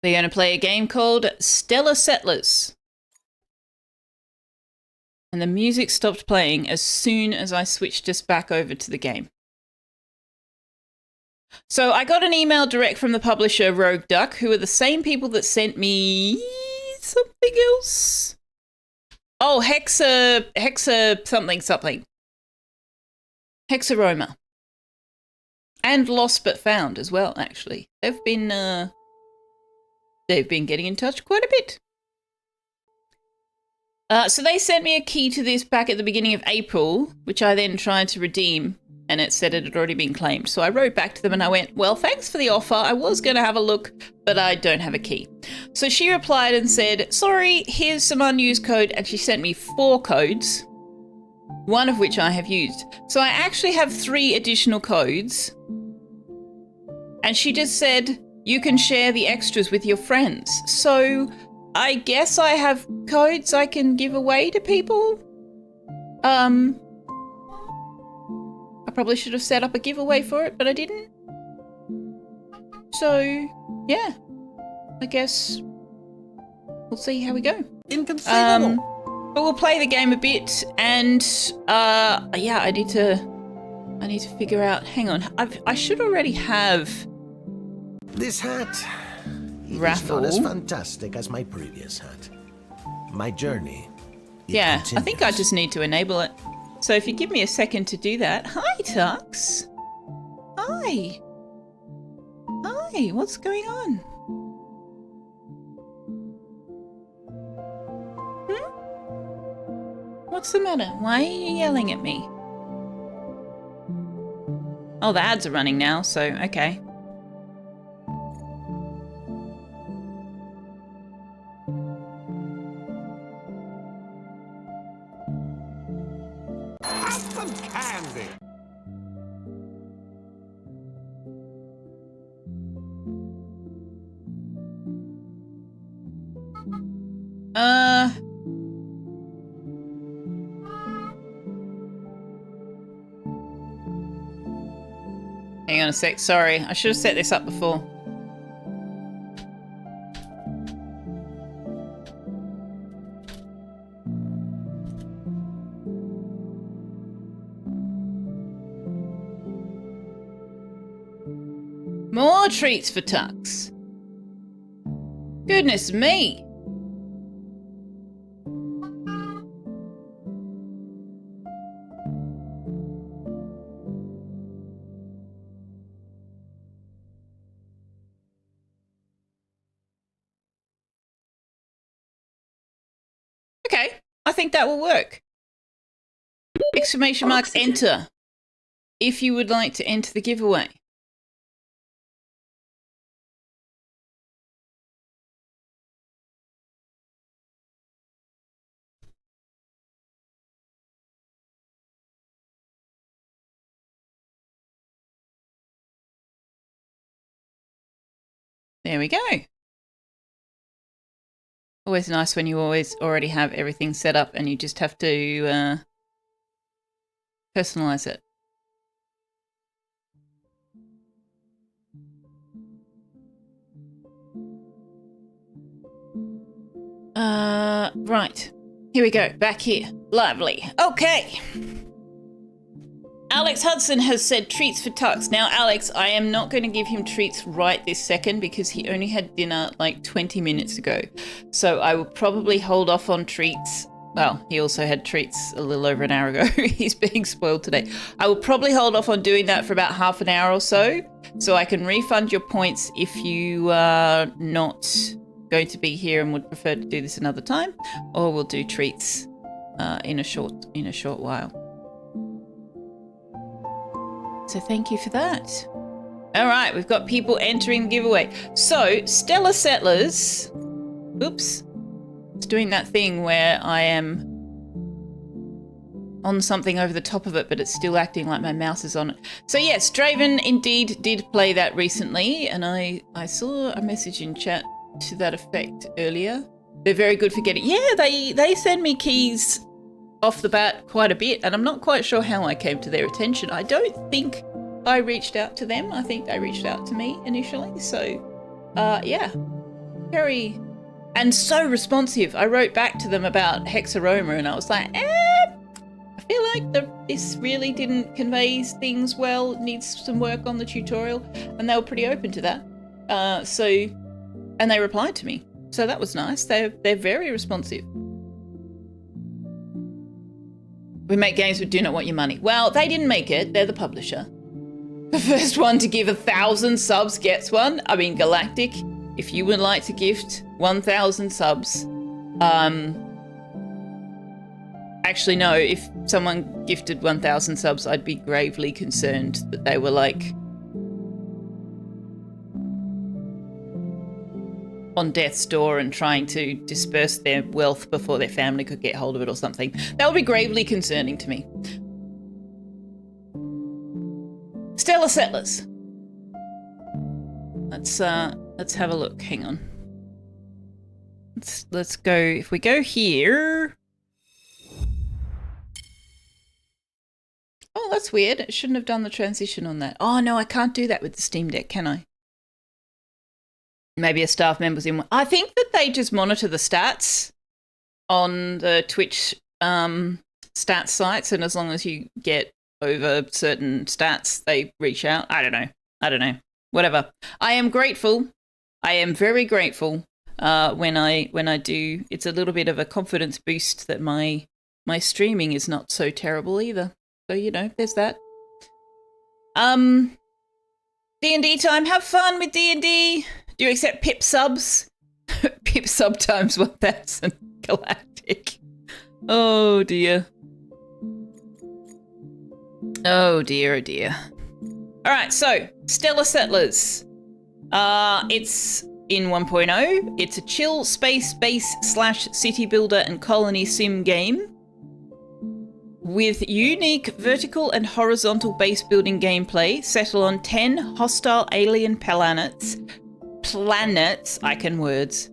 We're going to play a game called Stellar Settlers. And the music stopped playing as soon as I switched us back over to the game. So I got an email direct from the publisher Rogue Duck, who are the same people that sent me something else. Oh, Hexa something. Hexaroma. And Lost But Found as well, actually. They've been getting in touch quite a bit. So they sent me a key to this back at the beginning of April, which I then tried to redeem, and it said it had already been claimed. So I wrote back to them and I went, well, thanks for the offer. I was going to have a look, but I don't have a key. So she replied and said, sorry, here's some unused code. And she sent me 4 codes, one of which I have used. So I actually have 3 additional codes. And she just said, you can share the extras with your friends. So I guess I have codes I can give away to people. I probably should have set up a giveaway for it, but I didn't. So, yeah. I guess we'll see how we go. Inconceivable. But we'll play the game a bit, and yeah, I need to figure out. Hang on, I should already have This hat is raffle. not as fantastic as my previous hat. My journey. Yeah, continues. I think I just need to enable it. So if you give me a second to do that. Hi, Tux. Hi. Hi, what's going on? What's the matter? Why are you yelling at me? Oh, the ads are running now, so okay. Have some candy. Hang on a sec, sorry. I should have set this up before. More treats for Tux. Goodness me. Okay, I think that will work. Exclamation mark enter if you would like to enter the giveaway. There we go. Always nice when you already have everything set up and you just have to personalize it. Right. Here we go. Back here. Lovely. Okay. Alex Hudson has said treats for Tux. Now, Alex, I am not going to give him treats right this second because he only had dinner like 20 minutes ago. So I will probably hold off on treats. Well, he also had treats a little over an hour ago. He's being spoiled today. I will probably hold off on doing that for about half an hour or so I can refund your points if you are not going to be here and would prefer to do this another time, or we'll do treats in a short while. So thank you for that. All right, we've got people entering the giveaway. So, Stellar Settlers. Oops. It's doing that thing where I am on something over the top of it, but it's still acting like my mouse is on it. So yes, Draven indeed did play that recently, and I saw a message in chat to that effect earlier. They're very good for getting... Yeah, they send me keys off the bat quite a bit, and I'm not quite sure how I came to their attention. I don't think I reached out to them. I think they reached out to me initially. So, yeah. very, and so responsive. I wrote back to them about Hexaroma and I was like, I feel like this really didn't convey things well. It needs some work on the tutorial. And they were pretty open to that. And they replied to me. So that was nice. They're very responsive. We make games but do not want your money. Well, they didn't make it. They're the publisher. The first one to give 1,000 subs gets one. I mean, Galactic, if you would like to gift 1,000 subs, actually, no, if someone gifted 1,000 subs, I'd be gravely concerned that they were like on death's door and trying to disperse their wealth before their family could get hold of it or something. That would be gravely concerning to me. Stellar Settlers. Let's have a look. Hang on. Let's go. If we go here. Oh, that's weird. It shouldn't have done the transition on that. Oh no, I can't do that with the Steam Deck, can I? Maybe a staff member's in one. I think that they just monitor the stats on the Twitch stats sites, and as long as you get over certain stats, they reach out. I don't know. Whatever. I am grateful. I am very grateful when I do. It's a little bit of a confidence boost that my streaming is not so terrible either. So, you know, there's that. D&D time. Have fun with D&D. Do you accept pip subs? Pip sub times 1,000 Galactic. Oh dear. Oh dear, oh dear. Alright, so Stellar Settlers. It's in 1.0. It's a chill space base / city builder and colony sim game with unique vertical and horizontal base building gameplay. Settle on 10 hostile alien planets, I can words,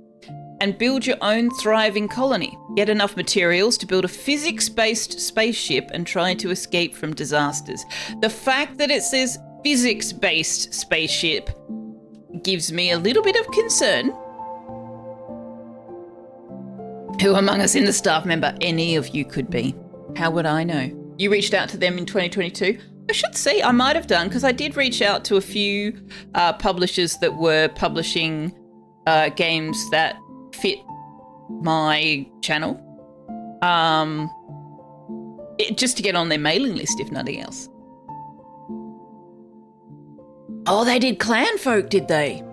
and build your own thriving colony. Get enough materials to build a physics-based spaceship and try to escape from disasters. The fact that it says physics-based spaceship gives me a little bit of concern. Who among us in the staff member any of you could be? How would I know? You reached out to them in 2022? I should see, I might have done, because I did reach out to a few publishers that were publishing games that fit my channel. Just to get on their mailing list, if nothing else. Oh, they did Clan Folk, did they?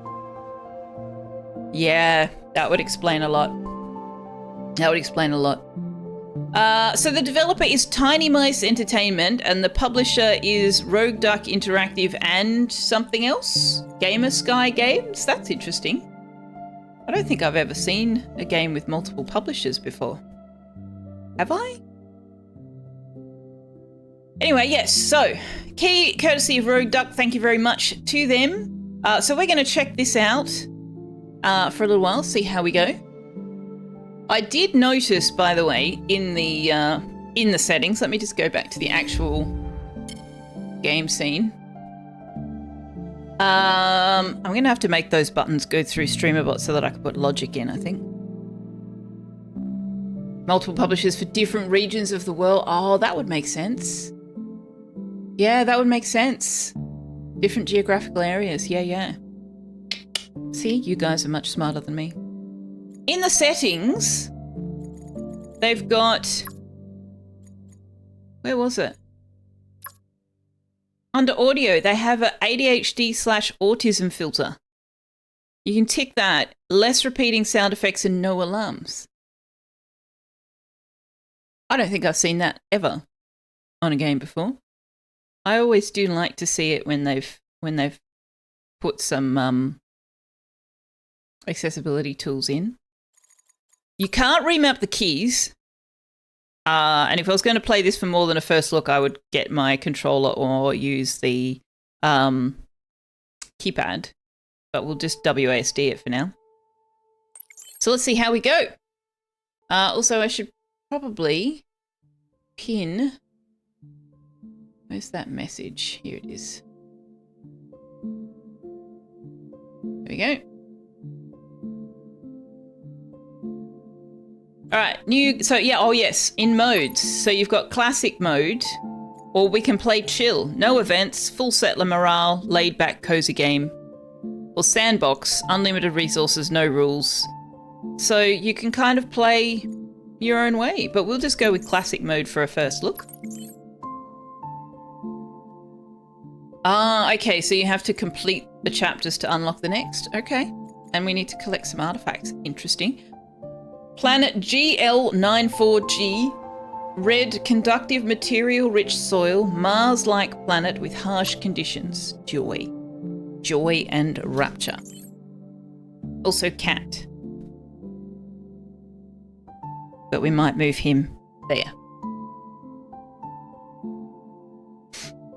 Yeah, that would explain a lot. That would explain a lot. So the developer is Tiny Mice Entertainment and the publisher is Rogue Duck Interactive and something else? Gamer Sky Games? That's interesting. I don't think I've ever seen a game with multiple publishers before. Have I? Anyway, yes, so key courtesy of Rogue Duck, thank you very much to them. So we're going to check this out for a little while, see how we go. I did notice, by the way, in the settings, let me just go back to the actual game scene. I'm going to have to make those buttons go through StreamerBot so that I can put logic in, I think. Multiple publishers for different regions of the world. Oh, that would make sense. Yeah, that would make sense. Different geographical areas. Yeah. See, you guys are much smarter than me. In the settings, they've got... Where was it? Under audio, they have an ADHD/autism filter. You can tick that. Less repeating sound effects and no alarms. I don't think I've seen that ever on a game before. I always do like to see it when they've put some accessibility tools in. You can't remap the keys. And if I was going to play this for more than a first look, I would get my controller or use the keypad. But we'll just WASD it for now. So let's see how we go. Also, I should probably pin... Where's that message? Here it is. There we go. All right, oh yes, in modes. So you've got classic mode, or we can play chill, no events, full settler morale, laid back cozy game, or sandbox, unlimited resources, no rules. So you can kind of play your own way, but we'll just go with classic mode for a first look. Ah, okay, so you have to complete the chapters to unlock the next. Okay, and we need to collect some artifacts. Interesting. Planet GL94G. Red, conductive material-rich soil, Mars-like planet with harsh conditions. Joy. Joy and rapture. Also cat. But we might move him there.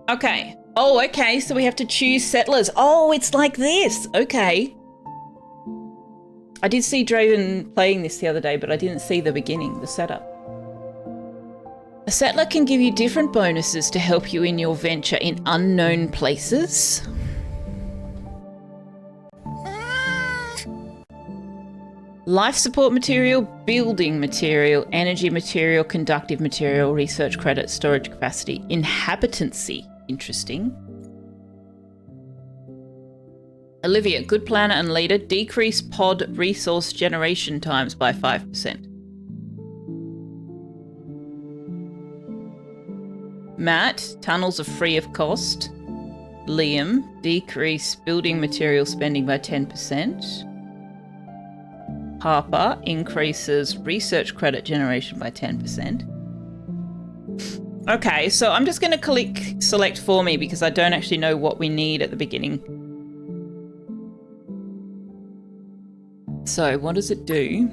Okay. Oh, okay, so we have to choose settlers. Oh, it's like this. Okay. I did see Draven playing this the other day, but I didn't see the beginning, the setup. A settler can give you different bonuses to help you in your venture in unknown places. Life support material, building material, energy material, conductive material, research credit, storage capacity, inhabitancy. Interesting. Olivia, good planner and leader, decrease pod resource generation times by 5%. Matt, tunnels are free of cost. Liam, decrease building material spending by 10%. Harper, increases research credit generation by 10%. Okay, so I'm just going to click select for me because I don't actually know what we need at the beginning. So what does it do?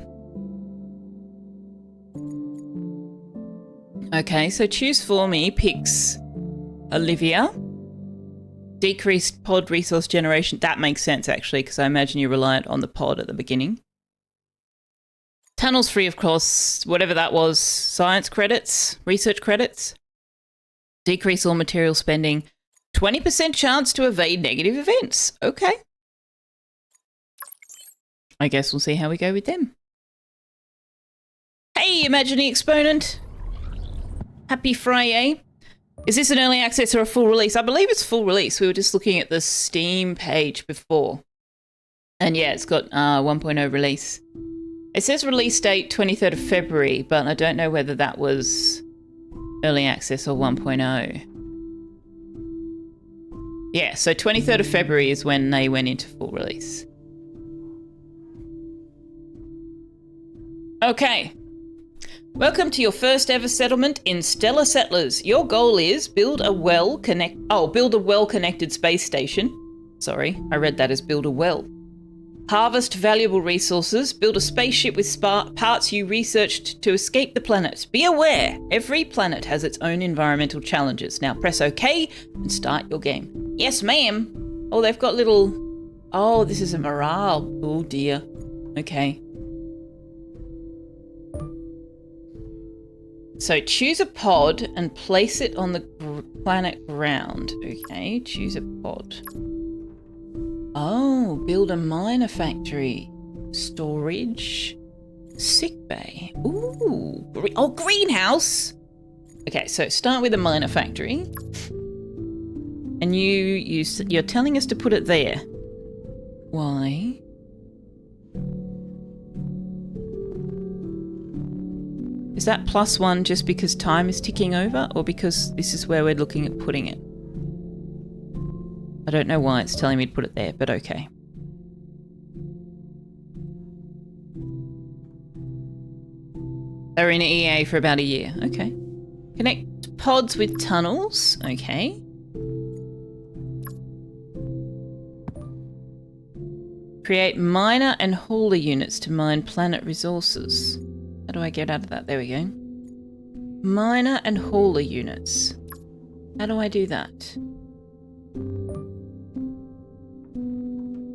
Okay, so choose for me picks Olivia. Decreased pod resource generation. That makes sense, actually, because I imagine you're reliant on the pod at the beginning. Tunnels free of course, whatever that was. Science credits, research credits. Decrease all material spending. 20% chance to evade negative events. Okay. I guess we'll see how we go with them. Hey, imagining exponent. Happy Friday. Is this an early access or a full release? I believe it's full release. We were just looking at the Steam page before. And yeah, it's got 1.0 release. It says release date 23rd of February, but I don't know whether that was early access or 1.0. Yeah, so 23rd of February is when they went into full release. Okay. Welcome to your first ever settlement in Stellar Settlers. Your goal is build a well-connected space station. Sorry, I read that as build a well. Harvest valuable resources. Build a spaceship with parts you researched to escape the planet. Be aware, every planet has its own environmental challenges. Now press OK and start your game. Yes, ma'am. Oh, they've got little... Oh, this is a morale. Oh, dear. Okay. So choose a pod and place it on the planet ground. Okay, choose a pod. Oh, build a miner factory. Storage. Sickbay. Ooh. Greenhouse. Okay, so start with a miner factory. And you're telling us to put it there. Why? Is that +1 just because time is ticking over, or because this is where we're looking at putting it? I don't know why it's telling me to put it there, but okay. They're in EA for about a year. Okay. Connect pods with tunnels. Okay. Create miner and hauler units to mine planet resources. How do I get out of that? There we go. Miner and hauler units. How do I do that?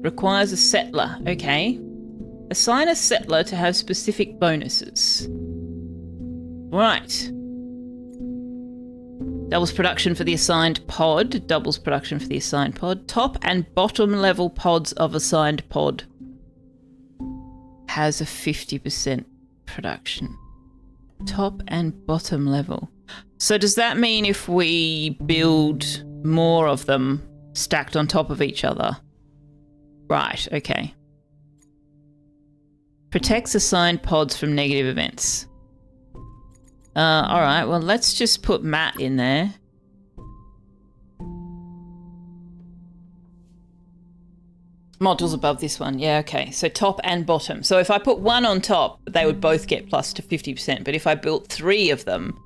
Requires a settler. Okay. Assign a settler to have specific bonuses. Right. Doubles production for the assigned pod. Doubles production for the assigned pod. Top and bottom level pods of assigned pod. Has a 50% production. Top and bottom level. So does that mean if we build more of them stacked on top of each other? Right, okay. Protects assigned pods from negative events. Alright, well let's just put Matt in there. Modules above this one. Yeah, okay. So top and bottom. So if I put one on top, they would both get plus to 50%. But if I built 3 of them,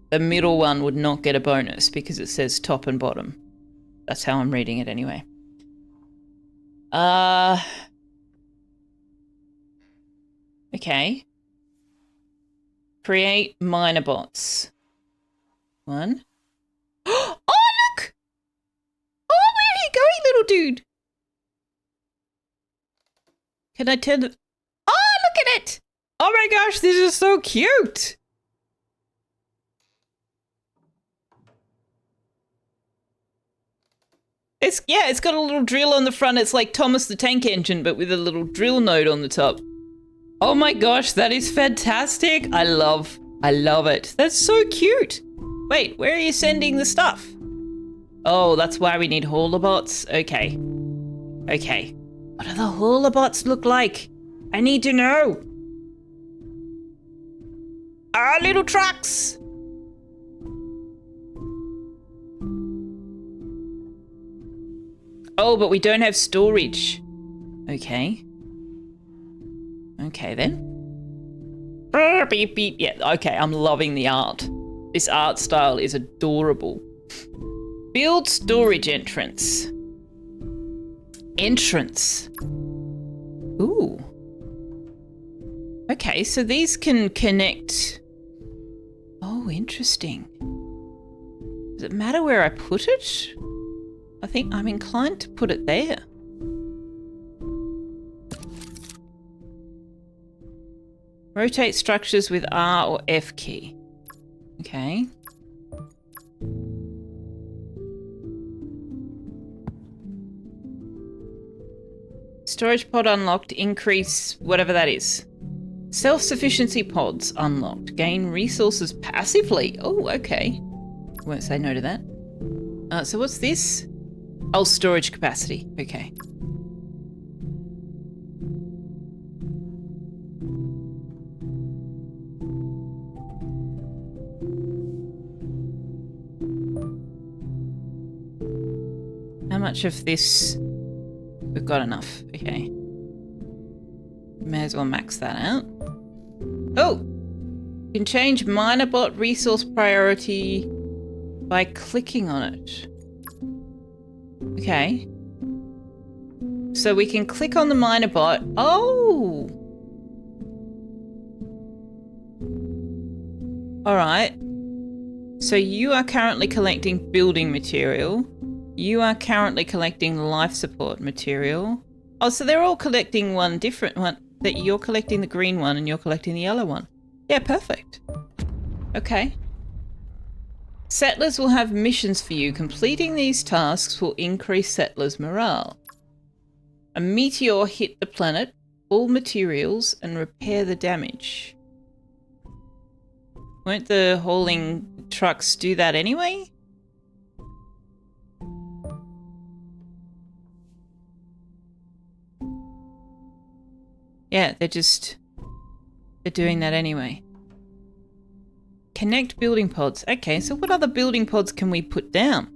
the middle one would not get a bonus because it says top and bottom. That's how I'm reading it anyway. Okay. Create minor bots. 1. Oh, look! Oh, where are you going, little dude? Can I turn the... Oh, look at it! Oh my gosh, this is so cute! It's got a little drill on the front. It's like Thomas the Tank Engine, but with a little drill node on the top. Oh my gosh, that is fantastic. I love it. That's so cute. Wait, where are you sending the stuff? Oh, that's why we need hauler bots. Okay. Okay. What do the hauler bots look like? I need to know. Ah, little trucks. Oh, but we don't have storage. Okay. Okay, then. Beep, beep. Yeah, okay, I'm loving the art. This art style is adorable. Build storage entrance. Entrance. Ooh. Okay, so these can connect. Oh, interesting. Does it matter where I put it? I think I'm inclined to put it there. Rotate structures with R or F key. Okay. Storage pod unlocked. Increase whatever that is. Self-sufficiency pods unlocked. Gain resources passively. Oh, okay. Won't say no to that. So what's this? Oh, storage capacity. Okay. How much of this? We've got enough. Okay. May as well max that out. Oh! You can change minor bot resource priority by clicking on it. Okay. So we can click on the minor bot. Oh! Alright. So you are currently collecting building material. You are currently collecting life support material. Oh, so they're all collecting one different one. That you're collecting the green one and you're collecting the yellow one. Yeah, perfect. Okay. Settlers will have missions for you. Completing these tasks will increase settlers' morale. A meteor hit the planet, all materials, and repair the damage. Won't the hauling trucks do that anyway? Yeah, they're doing that anyway. Connect building pods. Okay, so what other building pods can we put down?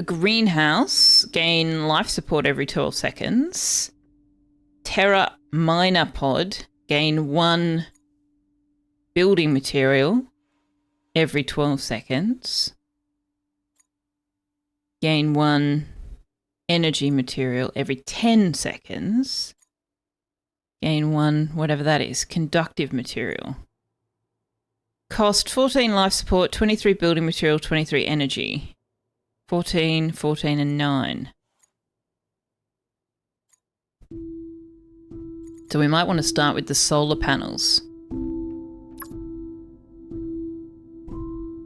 A greenhouse, gain life support every 12 seconds. Terra miner pod, gain 1 building material every 12 seconds. Gain 1 energy material every 10 seconds. Gain 1, whatever that is, conductive material. Cost 14 life support, 23 building material, 23 energy. 14, 14 and 9. So we might want to start with the solar panels.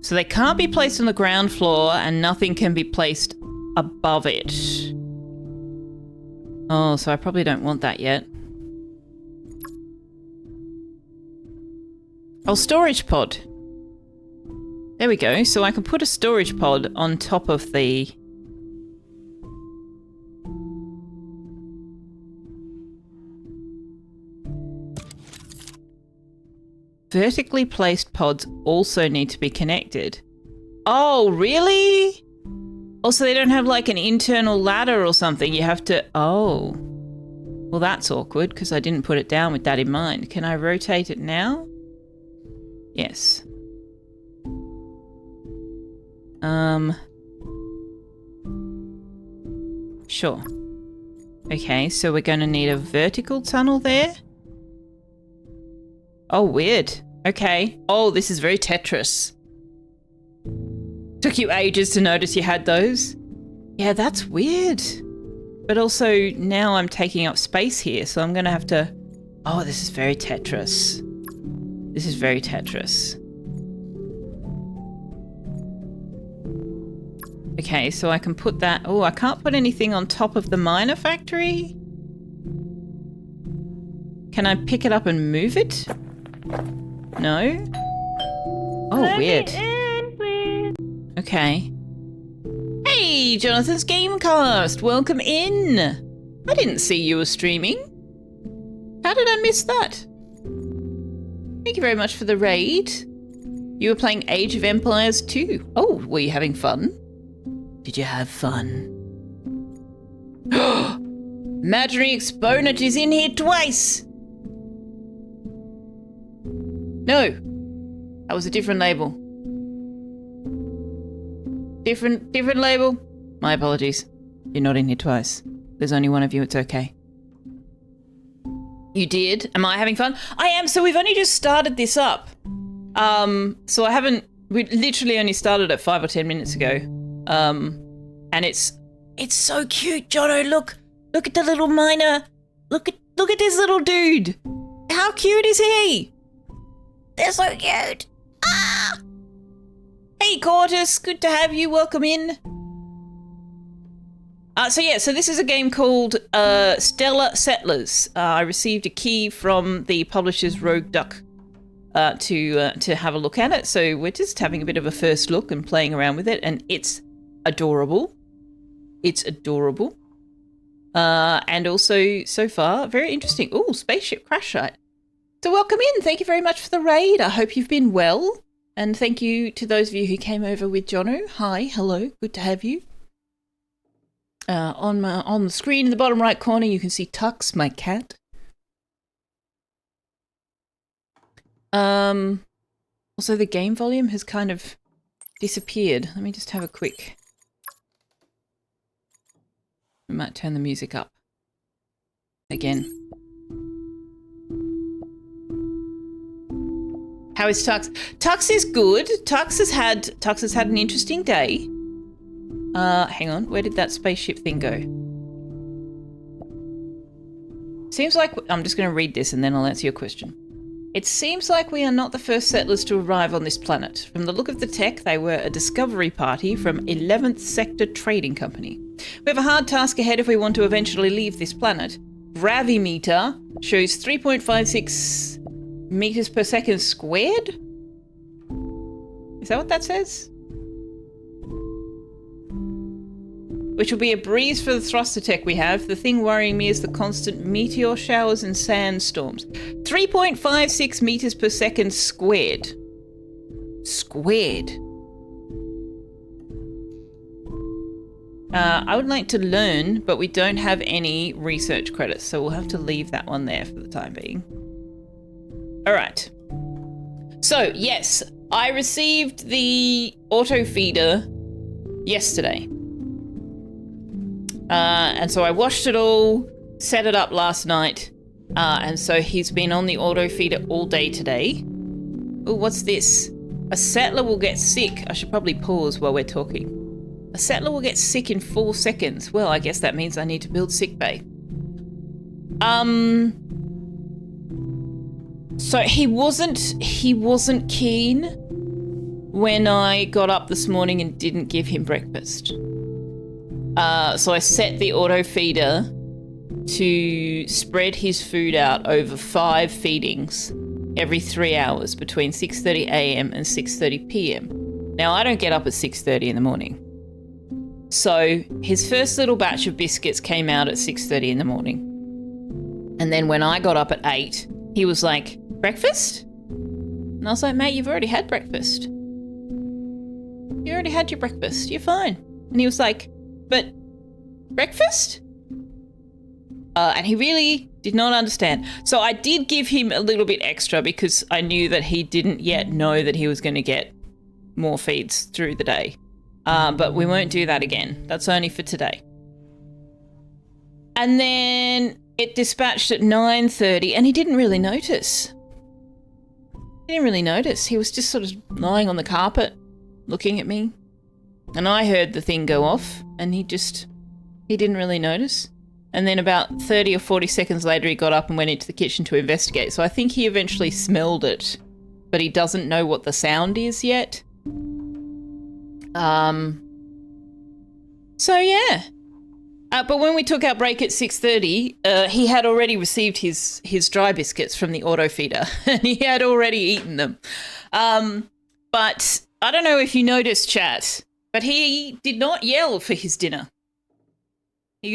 So they can't be placed on the ground floor and nothing can be placed above it. Oh, so I probably don't want that yet. Oh, storage pod. There we go. So I can put a storage pod on top of the... Vertically placed pods also need to be connected. Oh, really? Also, they don't have like an internal ladder or something. You have to... Oh. Well, that's awkward because I didn't put it down with that in mind. Can I rotate it now? Yes. Sure. Okay, so we're going to need a vertical tunnel there. Oh, weird. Okay. Oh, this is very Tetris. Took you ages to notice you had those. Yeah, that's weird. But also, now I'm taking up space here, so I'm going to have to... Oh, this is very Tetris. This is very Tetris. Okay, so I can put that... Oh, I can't put anything on top of the miner factory? Can I pick it up and move it? No? Oh, weird. Okay. Hey, Jonathan's Gamecast! Welcome in! I didn't see you were streaming. How did I miss that? Thank you very much for the raid. You were playing Age of Empires 2. Oh, were you having fun? Did you have fun? Imaginary Exponent is in here twice! No! That was a different label. Different label? My apologies. You're not in here twice. There's only one of you, it's okay. You did? Am I having fun? I am, so we've only just started this up. So I haven't... We literally only started it 5 or 10 minutes ago. And it's so cute, Jono. Look at the little miner. Look at this little dude. How cute is he? They're so cute. Ah! Hey, Cortus. Good to have you. Welcome in. So this is a game called Stellar Settlers. I received a key from the publisher's Rogue Duck to have a look at it. So we're just having a bit of a first look and playing around with it, and it's adorable. It's adorable. And also, so far, very interesting. Ooh, spaceship crash site. So welcome in. Thank you very much for the raid. I hope you've been well. And thank you to those of you who came over with Jono. Hi, hello, good to have you. On the screen in the bottom right corner, you can see Tux, my cat. Also, the game volume has kind of disappeared. Let me just have a quick... We might turn the music up again. How is Tux? Tux is good. Tux has had an interesting day. Hang on. Where did that spaceship thing go? Seems like... I'm just going to read this and then I'll answer your question. It seems like we are not the first settlers to arrive on this planet. From the look of the tech, they were a discovery party from 11th Sector Trading Company. We have a hard task ahead if we want to eventually leave this planet. Gravimeter shows 3.56 meters per second squared? Is that what that says? Which will be a breeze for the thruster tech we have. The thing worrying me is the constant meteor showers and sandstorms. 3.56 meters per second squared. Squared. I would like to learn, but we don't have any research credits, so we'll have to leave that one there for the time being. All right. So, yes, I received the auto feeder yesterday. And so I washed it all, set it up last night, and so he's been on the auto feeder all day today. Oh, what's this? A settler will get sick. I should probably pause while we're talking. A settler will get sick in 4 seconds. Well, I guess that means I need to build sickbay. So he wasn't keen when I got up this morning and didn't give him breakfast. So I set the auto feeder to spread his food out over 5 feedings. every 3 hours between 6:30 a.m. and 6:30 p.m. Now, I don't get up at 6:30 in the morning. So his first little batch of biscuits came out at 6:30 in the morning. And then when I got up at 8, he was like, breakfast? And I was like, mate, you've already had breakfast. You already had your breakfast. You're fine. And he was like, but breakfast? And he really did not understand. So I did give him a little bit extra because I knew that he didn't yet know that he was going to get more feeds through the day. But we won't do that again. That's only for today. And then it dispatched at 9:30 and he didn't really notice. He didn't really notice. He was just sort of lying on the carpet looking at me. And I heard the thing go off and he didn't really notice. And then about 30 or 40 seconds later, he got up and went into the kitchen to investigate. So I think he eventually smelled it, but he doesn't know what the sound is yet. So yeah. But when we took our break at 6:30, he had already received his dry biscuits from the auto feeder and he had already eaten them. But I don't know if you noticed, chat, but he did not yell for his dinner.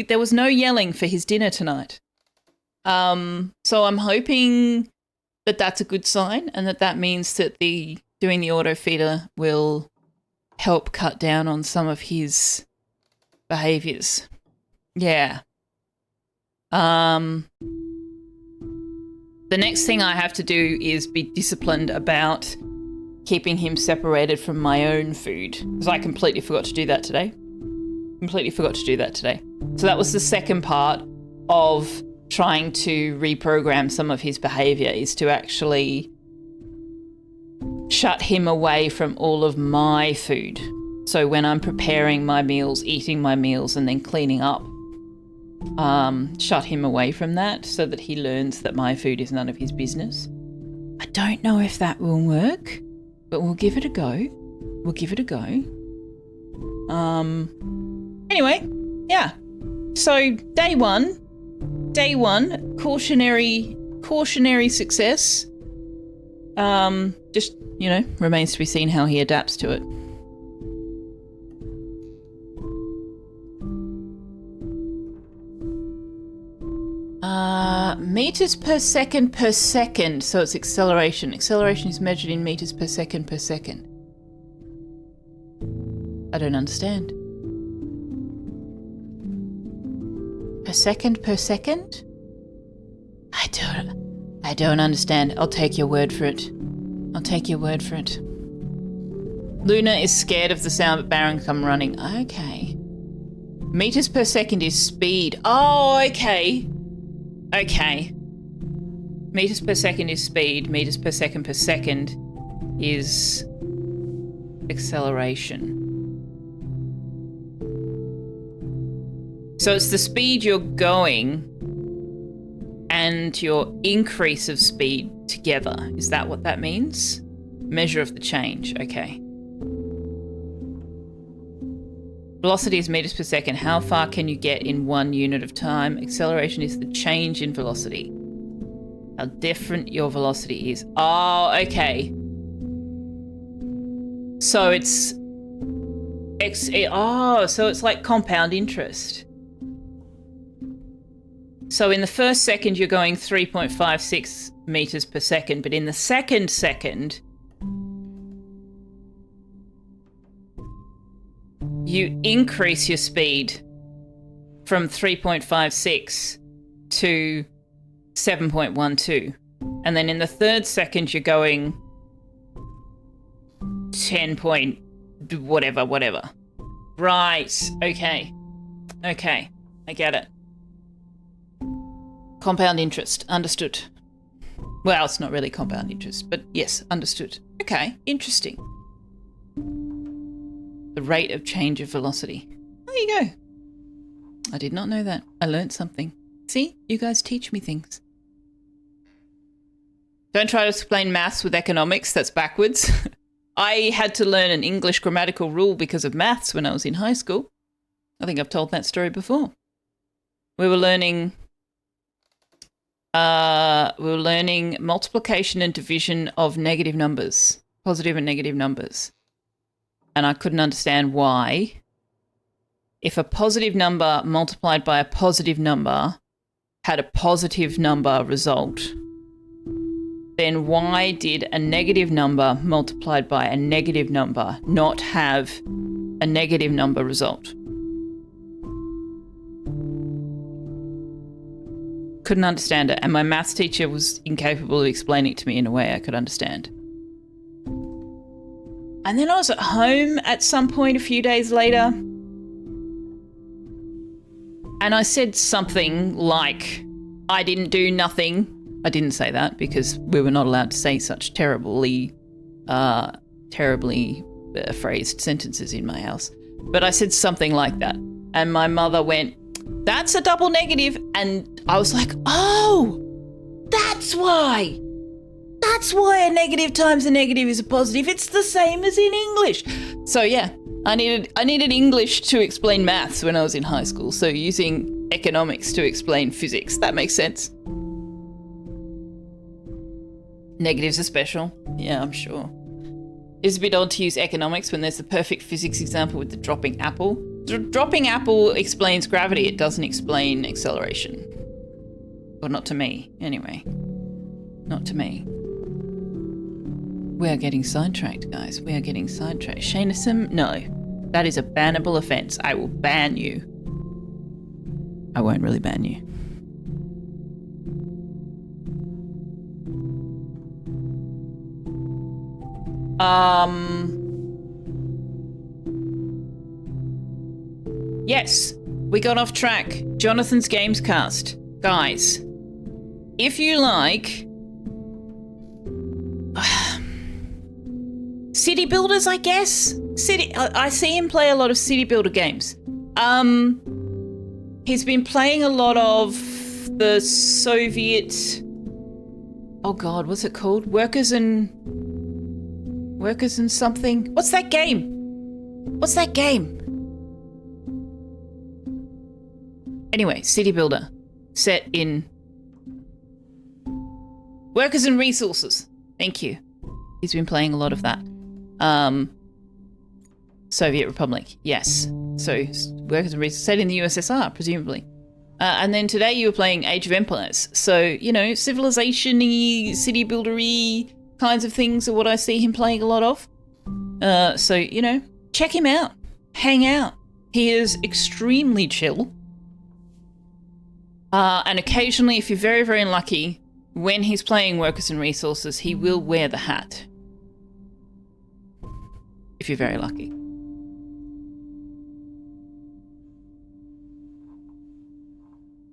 There was no yelling for his dinner tonight. So I'm hoping that that's a good sign and that means that doing the auto feeder will help cut down on some of his behaviours. Yeah. The next thing I have to do is be disciplined about keeping him separated from my own food because I completely forgot to do that today. So that was the second part of trying to reprogram some of his behaviour, is to actually shut him away from all of my food. So when I'm preparing my meals, eating my meals, and then cleaning up, shut him away from that so that he learns that my food is none of his business. I don't know if that will work, but we'll give it a go. Anyway, yeah. So day one, cautionary success. Just, remains to be seen how he adapts to it. Meters per second, so it's acceleration. Acceleration is measured in meters per second. I don't understand. Per second? I don't understand. I'll take your word for it. Luna is scared of the sound, but Baron come running. Okay. Meters per second is speed. Oh, okay. Meters per second is speed. Meters per second is acceleration. So it's the speed you're going and your increase of speed together. Is that what that means? Measure of the change. Okay. Velocity is meters per second. How far can you get in 1 unit of time? Acceleration is the change in velocity. How different your velocity is. Oh, okay. So it's like compound interest. So in the first second, you're going 3.56 meters per second, but in the second, you increase your speed from 3.56 to 7.12. And then in the third second, you're going 10 point whatever. Right. Okay. I get it. Compound interest. Understood. Well, it's not really compound interest, but yes, understood. Okay. Interesting. The rate of change of velocity. There you go. I did not know that. I learned something. See? You guys teach me things. Don't try to explain maths with economics. That's backwards. I had to learn an English grammatical rule because of maths when I was in high school. I think I've told that story before. We were learning We were learning multiplication and division of negative numbers, positive and negative numbers. And I couldn't understand why. If a positive number multiplied by a positive number had a positive number result, then why did a negative number multiplied by a negative number not have a negative number result? Couldn't understand it, and my maths teacher was incapable of explaining it to me in a way I could understand. And then I was at home at some point a few days later, and I said something like, I didn't do nothing. I didn't say that because we were not allowed to say such terribly phrased sentences in my house. But I said something like that. And my mother went, that's a double negative. And I was like, oh, that's why. That's why a negative times a negative is a positive. It's the same as in English. So yeah, I needed English to explain maths when I was in high school. So using economics to explain physics, that makes sense. Negatives are special. Yeah, I'm sure. It's a bit odd to use economics when there's the perfect physics example with the dropping apple. The dropping apple explains gravity. It doesn't explain acceleration. Well, not to me, anyway. Not to me. We are getting sidetracked, guys. We are getting sidetracked. Shainism? No. That is a bannable offense. I will ban you. I won't really ban you. Yes, we got off track. Jonathan's Gamescast. Guys, if you like city builders, I guess. I see him play a lot of city builder games. He's been playing a lot of the Soviet, oh god, what's it called? Workers and something. What's that game? What's that game? Anyway, city builder set in Workers and Resources. Thank you. He's been playing a lot of that. Soviet Republic, yes. So Workers and Resources set in the USSR, presumably. And then today you were playing Age of Empires. So, you know, civilization-y, city builder-y kinds of things are what I see him playing a lot of. So, you know, check him out. Hang out. He is extremely chill. And occasionally, if you're very, very lucky, when he's playing Workers and Resources, he will wear the hat. If you're very lucky.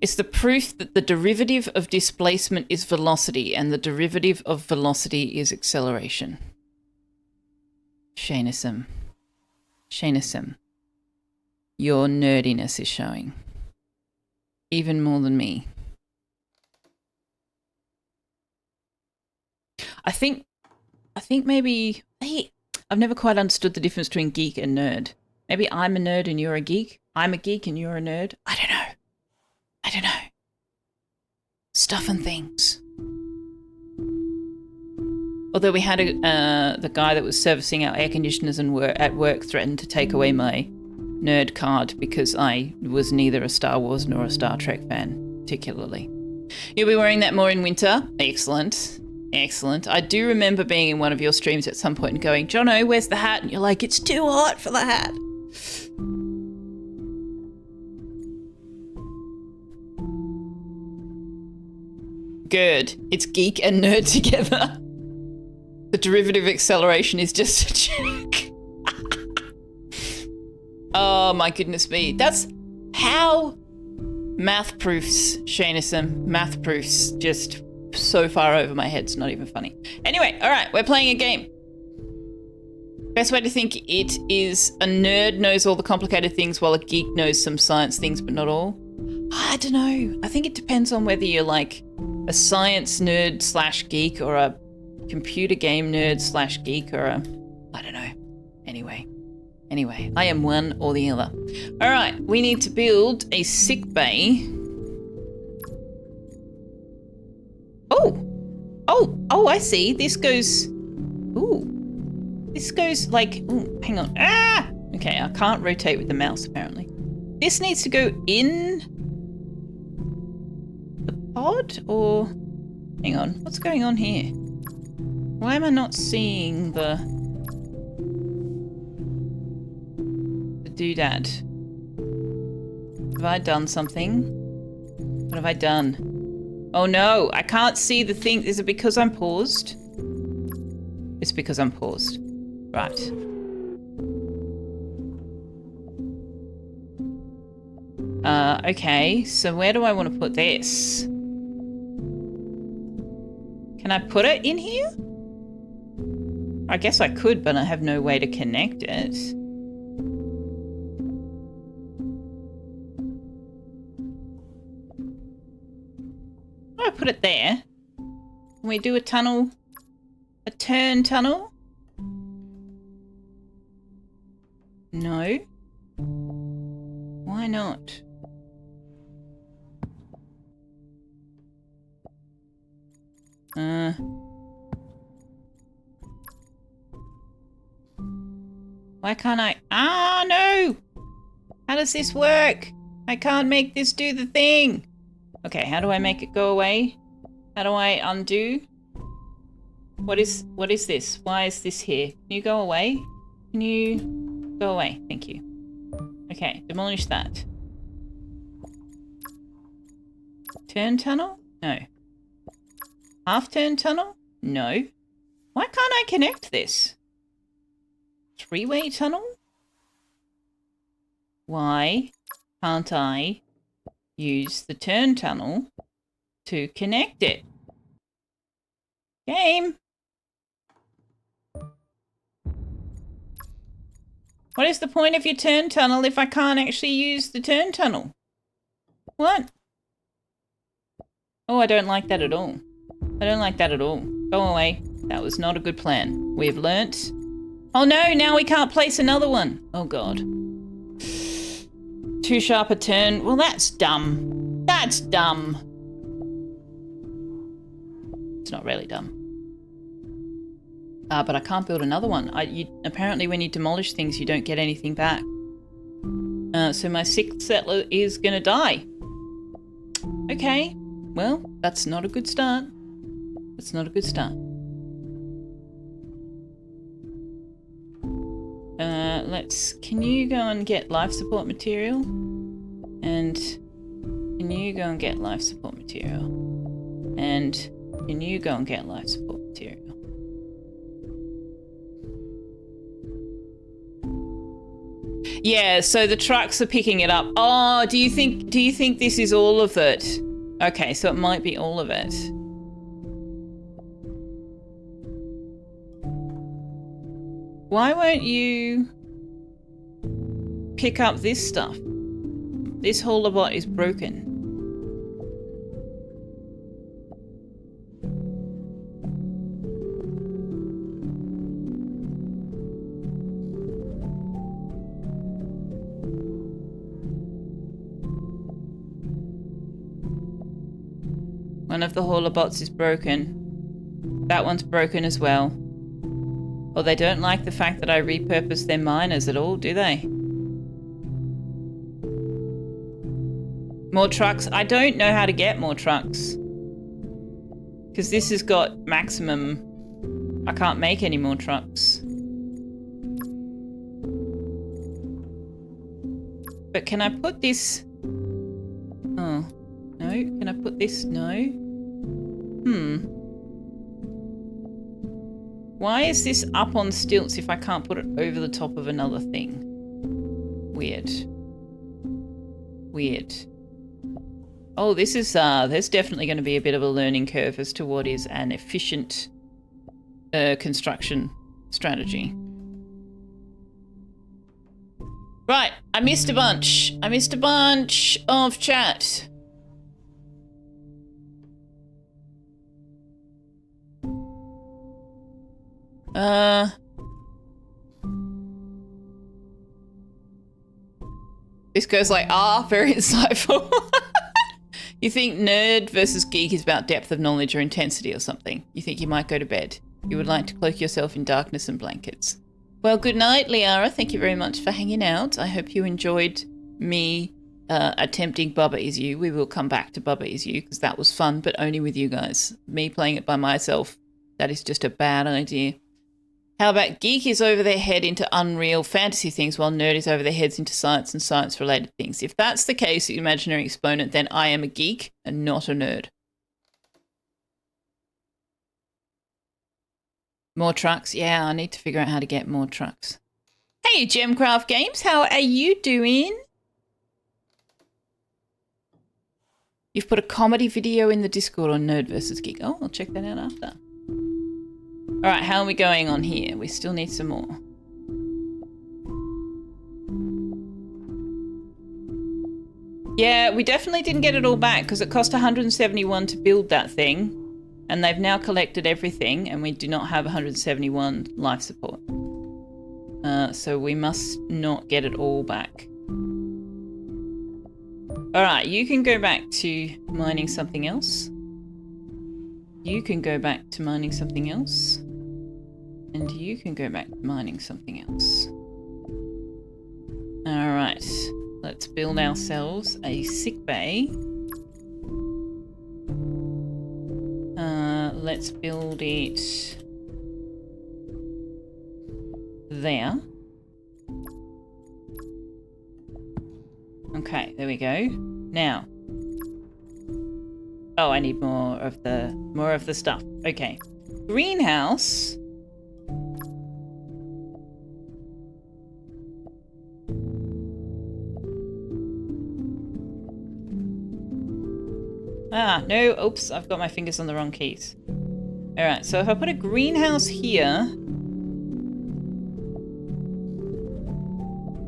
It's the proof that the derivative of displacement is velocity and the derivative of velocity is acceleration. Shainism. Shainism. Your nerdiness is showing. Even more than me. I think maybe, hey, I've never quite understood the difference between geek and nerd. Maybe I'm a nerd and you're a geek. I'm a geek and you're a nerd. I don't know. Stuff and things. Although we had the guy that was servicing our air conditioners and at work threatened to take away my nerd card because I was neither a Star Wars nor a Star Trek fan, particularly. You'll be wearing that more in winter. Excellent. Excellent. I do remember being in one of your streams at some point and going, Jono, where's the hat? And you're like, it's too hot for the hat. Good. It's geek and nerd together. The derivative acceleration is just a joke. Oh my goodness me. That's how math proofs, Shainism. Math proofs just so far over my head, it's not even funny. Anyway, all right, we're playing a game. Best way to think it is a nerd knows all the complicated things while a geek knows some science things but not all. I don't know. I think it depends on whether you're like a science nerd / geek or a computer game nerd / geek or a, I don't know. Anyway, I am one or the other. All right, we need to build a sick bay. Oh, I see. This goes... Ooh. This goes like... Ooh, hang on. Ah! Okay, I can't rotate with the mouse, apparently. This needs to go in... the pod, or... Hang on. What's going on here? Why am I not seeing the doodad? Have I done something? What have I done? Oh no, I can't see the thing. Is it because I'm paused? It's because I'm paused. Right. Okay, so where do I want to put this? Can I put it in here? I guess I could, but I have no way to connect it. I put it there. Can we do a tunnel? A turn tunnel? No. Why not? Why can't I? Ah, no! How does this work? I can't make this do the thing. Okay, how do I make it go away? How do I undo? What is this? Why is this here? Can you go away? Can you go away? Thank you. Okay, demolish that. Turn tunnel? No. Half turn tunnel? No. Why can't I connect this? Three-way tunnel? Why can't I use the turn tunnel to connect it? Game! What is the point of your turn tunnel if I can't actually use the turn tunnel? What? Oh, I don't like that at all. I don't like that at all. Go away. That was not a good plan. We have learnt. Oh no, now we can't place another one. Oh god. Too sharp a turn. Well, that's dumb. That's dumb. It's not really dumb. But I can't build another one. Apparently when you demolish things, you don't get anything back. So my 6th settler is gonna die. Okay. Well, that's not a good start. That's not a good start. Can you go and get life support material? And can you go and get life support material? And can you go and get life support material? Yeah, so the trucks are picking it up. Oh, do you think this is all of it? Okay, so it might be all of it. Why won't you pick up this stuff? This whole bot is broken. One of the hauler bots is broken. That one's broken as well. Or they don't like the fact that I repurpose their miners at all, do they? More trucks. I don't know how to get more trucks. Because this has got maximum... I can't make any more trucks. But can I put this... Oh. No? Can I put this? No? Why is this up on stilts if I can't put it over the top of another thing? Weird. Weird. Oh, this is, there's definitely going to be a bit of a learning curve as to what is an efficient construction strategy. Right, I missed a bunch. I missed a bunch of chat. This goes like, very insightful. You think nerd versus geek is about depth of knowledge or intensity or something. You think you might go to bed. You would like to cloak yourself in darkness and blankets. Well, good night, Liara. Thank you very much for hanging out. I hope you enjoyed me attempting Bubba Is You. We will come back to Bubba Is You because that was fun, but only with you guys. Me playing it by myself, that is just a bad idea. How about geek is over their head into unreal fantasy things while nerd is over their heads into science and science-related things? If that's the case, imaginary exponent, then I am a geek and not a nerd. More trucks? Yeah, I need to figure out how to get more trucks. Hey, Gemcraft Games, how are you doing? You've put a comedy video in the Discord on Nerd versus Geek. Oh, I'll check that out after. All right, how are we going on here? We still need some more. Yeah, we definitely didn't get it all back because it cost 171 to build that thing. And they've now collected everything and we do not have 171 life support. So we must not get it all back. All right, you can go back to mining something else. You can go back to mining something else. And you can go back to mining something else. All right, let's build ourselves a sick bay. Let's build it there. Okay, there we go. Now. Oh, I need more of the stuff. Okay. Greenhouse. Ah, no, oops, I've got my fingers on the wrong keys. Alright, so if I put a greenhouse here,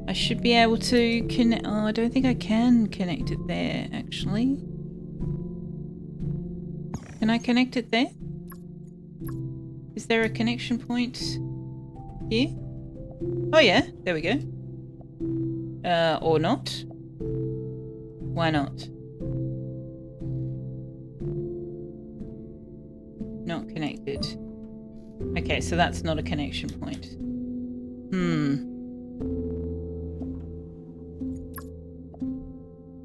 I should be able to connect. Oh, I don't think I can connect it there, actually. Can I connect it there? Is there a connection point here? Oh yeah, there we go. Or not. Why not? Not connected. Okay, so that's not a connection point.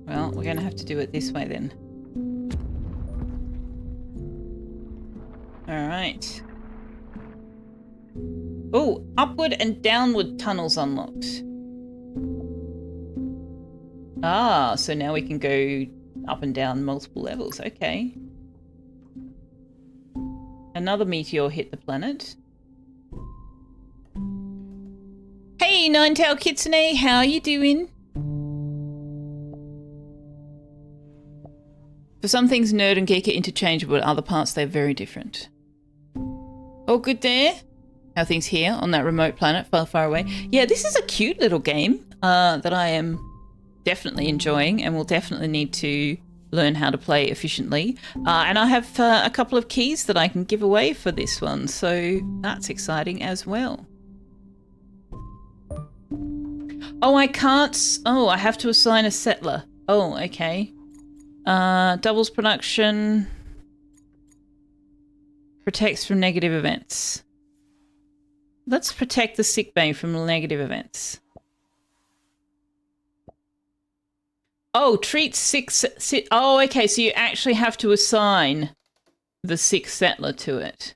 Well, we're going to have to do it this way then. Alright. Oh, upward and downward tunnels unlocked. Ah, so now we can go up and down multiple levels. Okay. Another meteor hit the planet. Hey, Ninetail Kitsune, how you doing? For some things, nerd and geek are interchangeable. At other parts, they're very different. All good there? How are things here on that remote planet far, far away? Yeah, this is a cute little game that I am definitely enjoying and will definitely need to learn how to play efficiently. And I have a couple of keys that I can give away for this one, so that's exciting as well. Oh, I can't. Oh, I have to assign a settler. Oh, okay. Doubles production. Protects from negative events. Let's protect the sick bay from negative events. Oh, treat oh, okay, so you actually have to assign the sick settler to it.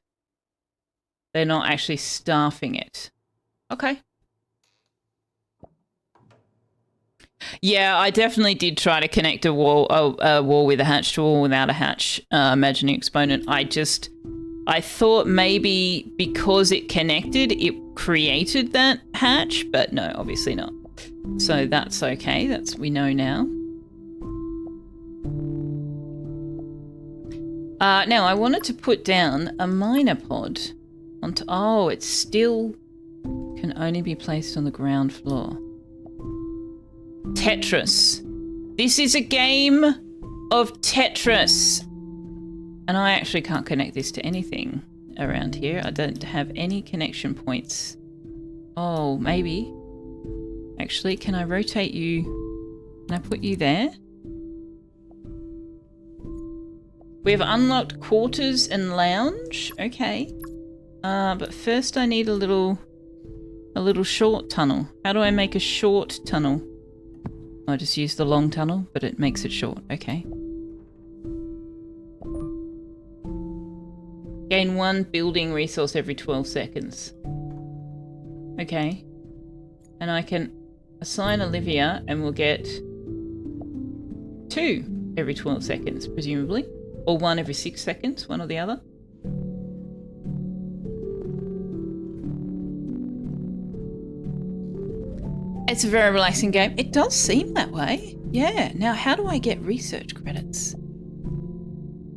They're not actually staffing it. Okay. Yeah, I definitely did try to connect a wall with a hatch to a wall without a hatch. Imagining exponent. I thought maybe because it connected, it created that hatch, but no, obviously not. So that's okay. We know now. Now I wanted to put down a miner pod onto. Oh, it still can only be placed on the ground floor. Tetris. This is a game of Tetris. And I actually can't connect this to anything around here. I don't have any connection points. Oh, maybe. Actually, can I rotate you? Can I put you there? We have unlocked quarters and lounge. Okay. But first I need a little short tunnel. How do I make a short tunnel? I just use the long tunnel, but it makes it short. Okay. Gain 1 building resource every 12 seconds. Okay. And I can assign Olivia and we'll get 2 every 12 seconds, presumably. Or 1 every 6 seconds, one or the other. It's a very relaxing game. It does seem that way. Yeah. Now, how do I get research credits?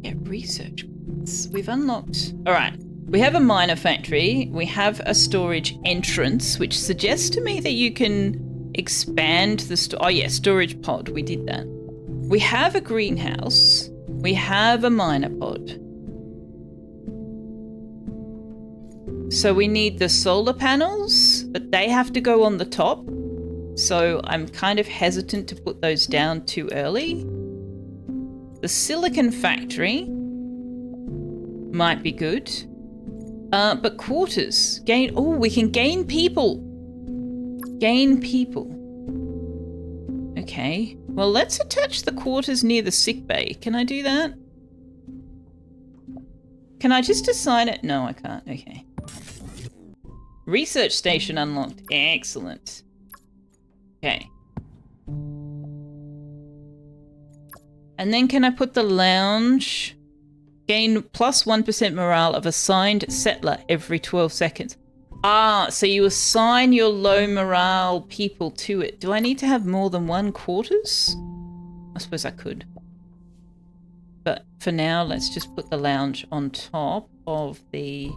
Get research credits. We've unlocked... All right. We have a miner factory. We have a storage entrance, which suggests to me that you can expand the... Oh, yeah, storage pod. We did that. We have a greenhouse. We have a miner pod. So we need the solar panels, but they have to go on the top. So I'm kind of hesitant to put those down too early. The silicon factory might be good. But quarters. Gain... Oh, we can gain people. Gain people. Okay. Well, let's attach the quarters near the sick bay. Can I do that? Can I just assign it? No, I can't. Okay. Research station unlocked. Excellent. Okay. And then can I put the lounge? Gain plus 1% morale of assigned settler every 12 seconds. Ah, so you assign your low morale people to it. Do I need to have more than 1 quarters? I suppose I could. But for now, let's just put the lounge on top of the...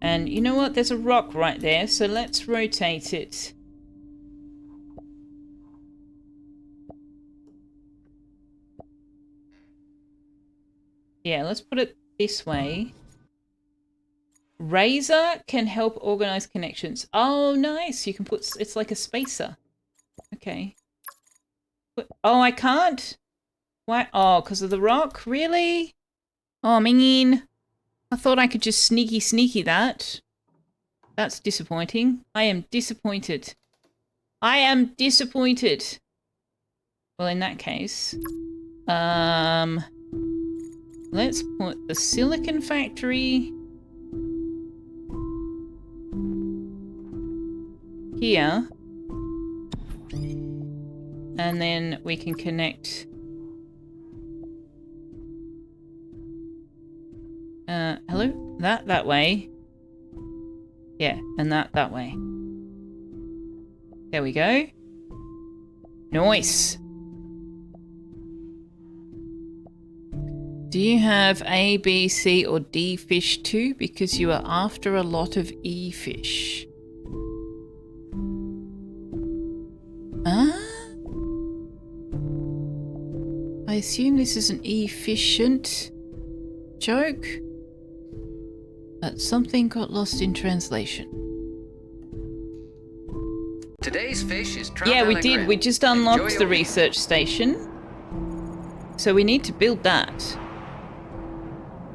And you know what? There's a rock right there, so let's rotate it. Yeah, let's put it this way. Razor can help organize connections. Oh, nice. You can put... It's like a spacer. Okay. Oh, I can't. Why? Oh, because of the rock? Really? Oh, mean. I thought I could just sneaky that. That's disappointing. I am disappointed. I am disappointed. Well, in that case, let's put the silicon factory here. And then we can connect... hello? That way. Yeah, and that way. There we go. Nice. Do you have A, B, C, or D fish too? Because you are after a lot of E fish. Ah? I assume this is an efficient joke. But something got lost in translation. Today's fish is trout. Yeah, we did. We just unlocked the research station. So we need to build that.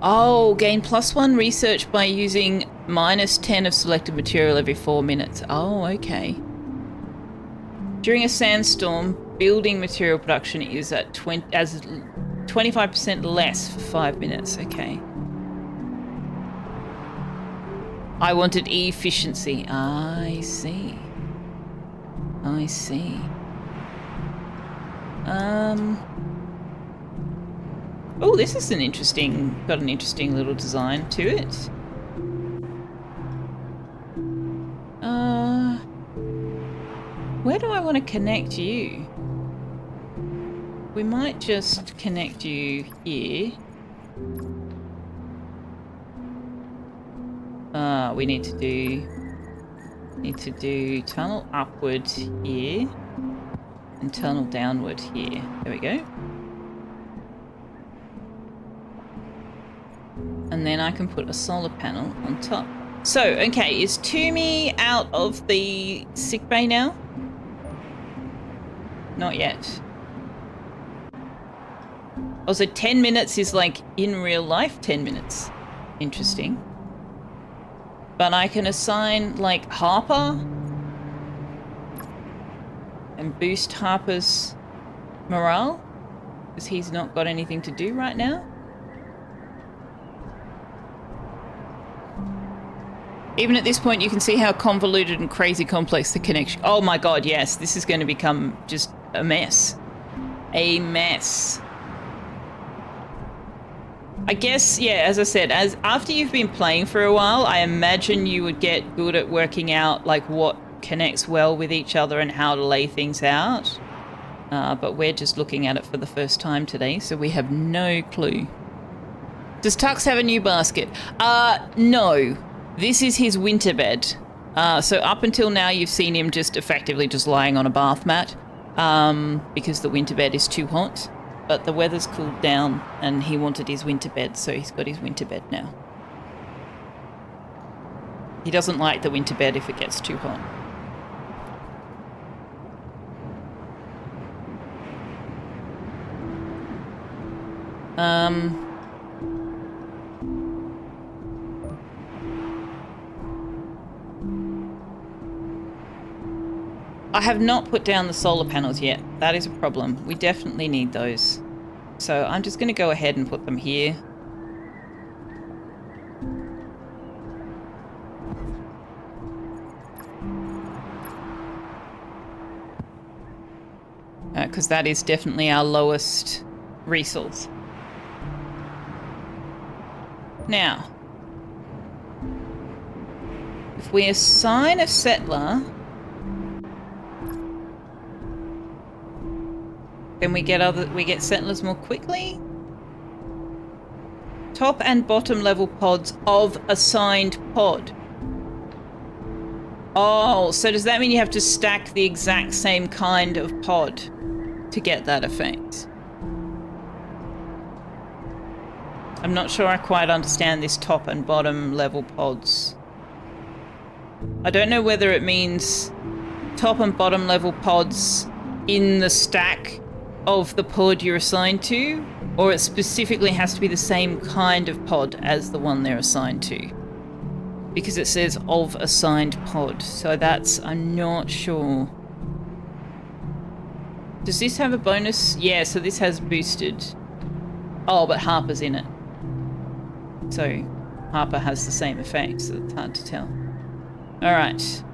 Oh, gain +1 research by using -10 of selected material every 4 minutes. Oh, okay. During a sandstorm, building material production is at 25% less for 5 minutes. Okay. I wanted efficiency. I see. I see. Oh, this is an interesting, got an interesting little design to it. Where do I want to connect you? We might just connect you here. We need to do tunnel upward here and tunnel downward here. There we go. And then I can put a solar panel on top. So, okay, is Toomey out of the sickbay now? Not yet. Oh, so 10 minutes is like in real life 10 minutes. Interesting. But I can assign like Harper and boost Harper's morale because he's not got anything to do right now. Even at this point, you can see how convoluted and crazy complex the connection. Oh my god, yes, this is going to become just a mess. A mess. I guess, yeah, as I said, after you've been playing for a while, I imagine you would get good at working out like what connects well with each other and how to lay things out. But we're just looking at it for the first time today, so we have no clue. Does Tux have a new basket? No. This is his winter bed. So up until now, you've seen him just effectively just lying on a bath mat because the winter bed is too hot. But the weather's cooled down and he wanted his winter bed, so he's got his winter bed now. He doesn't like the winter bed if it gets too hot. I have not put down the solar panels yet. That is a problem. We definitely need those. So I'm just going to go ahead and put them here. Because that is definitely our lowest resource. Now, if we assign a settler, then we get settlers more quickly. Top and bottom level pods of assigned pod. Oh, so does that mean you have to stack the exact same kind of pod to get that effect? I'm not sure I quite understand this top and bottom level pods. I don't know whether it means top and bottom level pods in the stack of the pod you're assigned to, or it specifically has to be the same kind of pod as the one they're assigned to. Because it says of assigned pod, so that's, I'm not sure. Does this have a bonus? Yeah, so this has boosted. Oh, but Harper's in it. So Harper has the same effect, so it's hard to tell. Alright.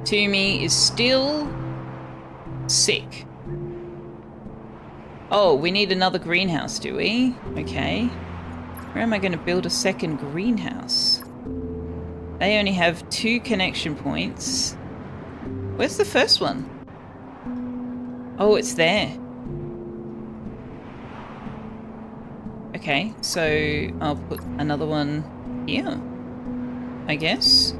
Toomey is still sick. Oh, we need another greenhouse, do we? Okay. Where am I going to build a second greenhouse? They only have 2 connection points. Where's the first one? Oh, it's there. Okay, so I'll put another one here, I guess.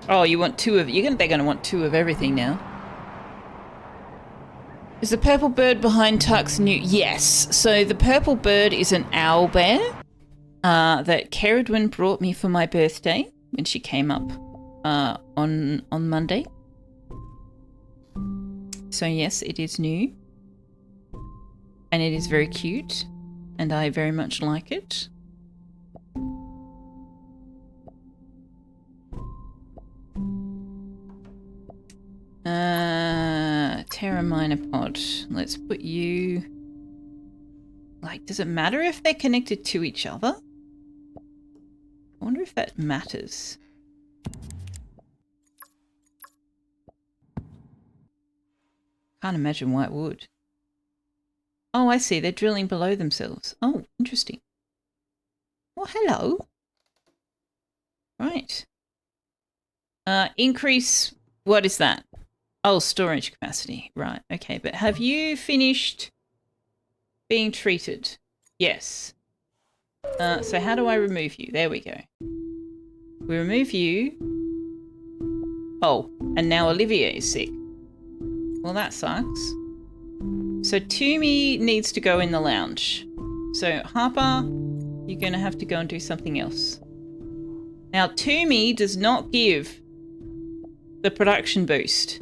Oh, you want 2 of... they're going to want 2 of everything now. Is the purple bird behind Tux new? Yes. So the purple bird is an owl bear that Ceridwen brought me for my birthday when she came up on Monday. So yes, it is new. And it is very cute. And I very much like it. Terraminer pod. Let's put you... Like, does it matter if they're connected to each other? I wonder if that matters. Can't imagine why it would. Oh, I see. They're drilling below themselves. Oh, interesting. Oh, hello. Right. Increase... What is that? Oh, storage capacity. Right, okay. But have you finished being treated? Yes. So how do I remove you? There we go. We remove you. Oh, and now Olivia is sick. Well, that sucks. So Toomey needs to go in the lounge. So Harper, you're going to have to go and do something else. Now, Toomey does not give the production boost.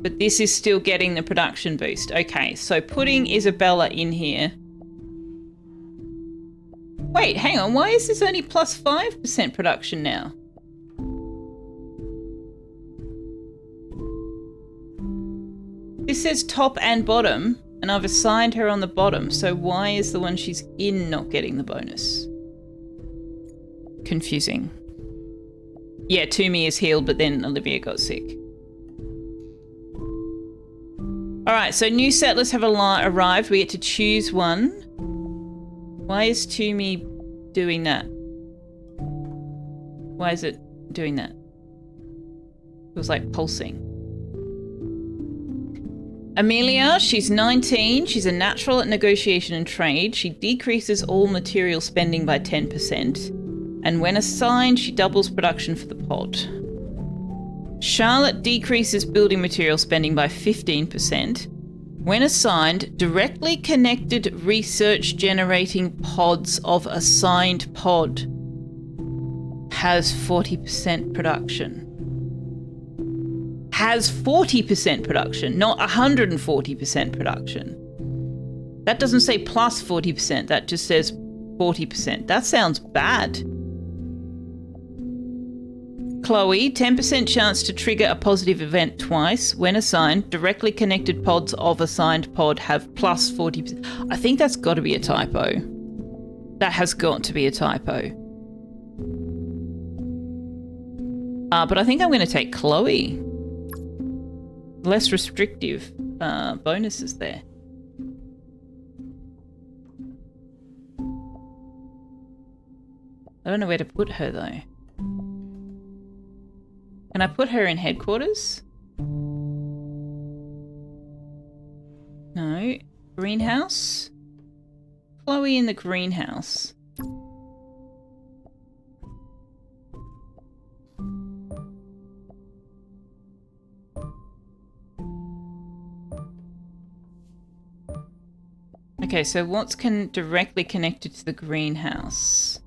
But this is still getting the production boost. Okay, so putting Isabella in here. Wait, hang on. Why is this only plus 5% production now? This says top and bottom, and I've assigned her on the bottom. So why is the one she's in not getting the bonus? Confusing. Yeah, Toomey is healed, but then Olivia got sick. Alright, so new settlers have arrived. We get to choose one. Why is Toomey doing that? Why is it doing that? It was like pulsing. Amelia, she's 19. She's a natural at negotiation and trade. She decreases all material spending by 10%. And when assigned, she doubles production for the pod. Charlotte decreases building material spending by 15%. When assigned, directly connected research generating pods of assigned pod has 40% production. Has 40% production, not 140% production. That doesn't say plus 40%, that just says 40%. That sounds bad. Chloe, 10% chance to trigger a positive event twice. When assigned, directly connected pods of assigned pod have plus 40%. I think that's got to be a typo. That has got to be a typo. But I think I'm going to take Chloe. Less restrictive bonuses there. I don't know where to put her though. Can I put her in headquarters? No. Greenhouse? Chloe in the greenhouse. Okay, so what's directly connected to the greenhouse?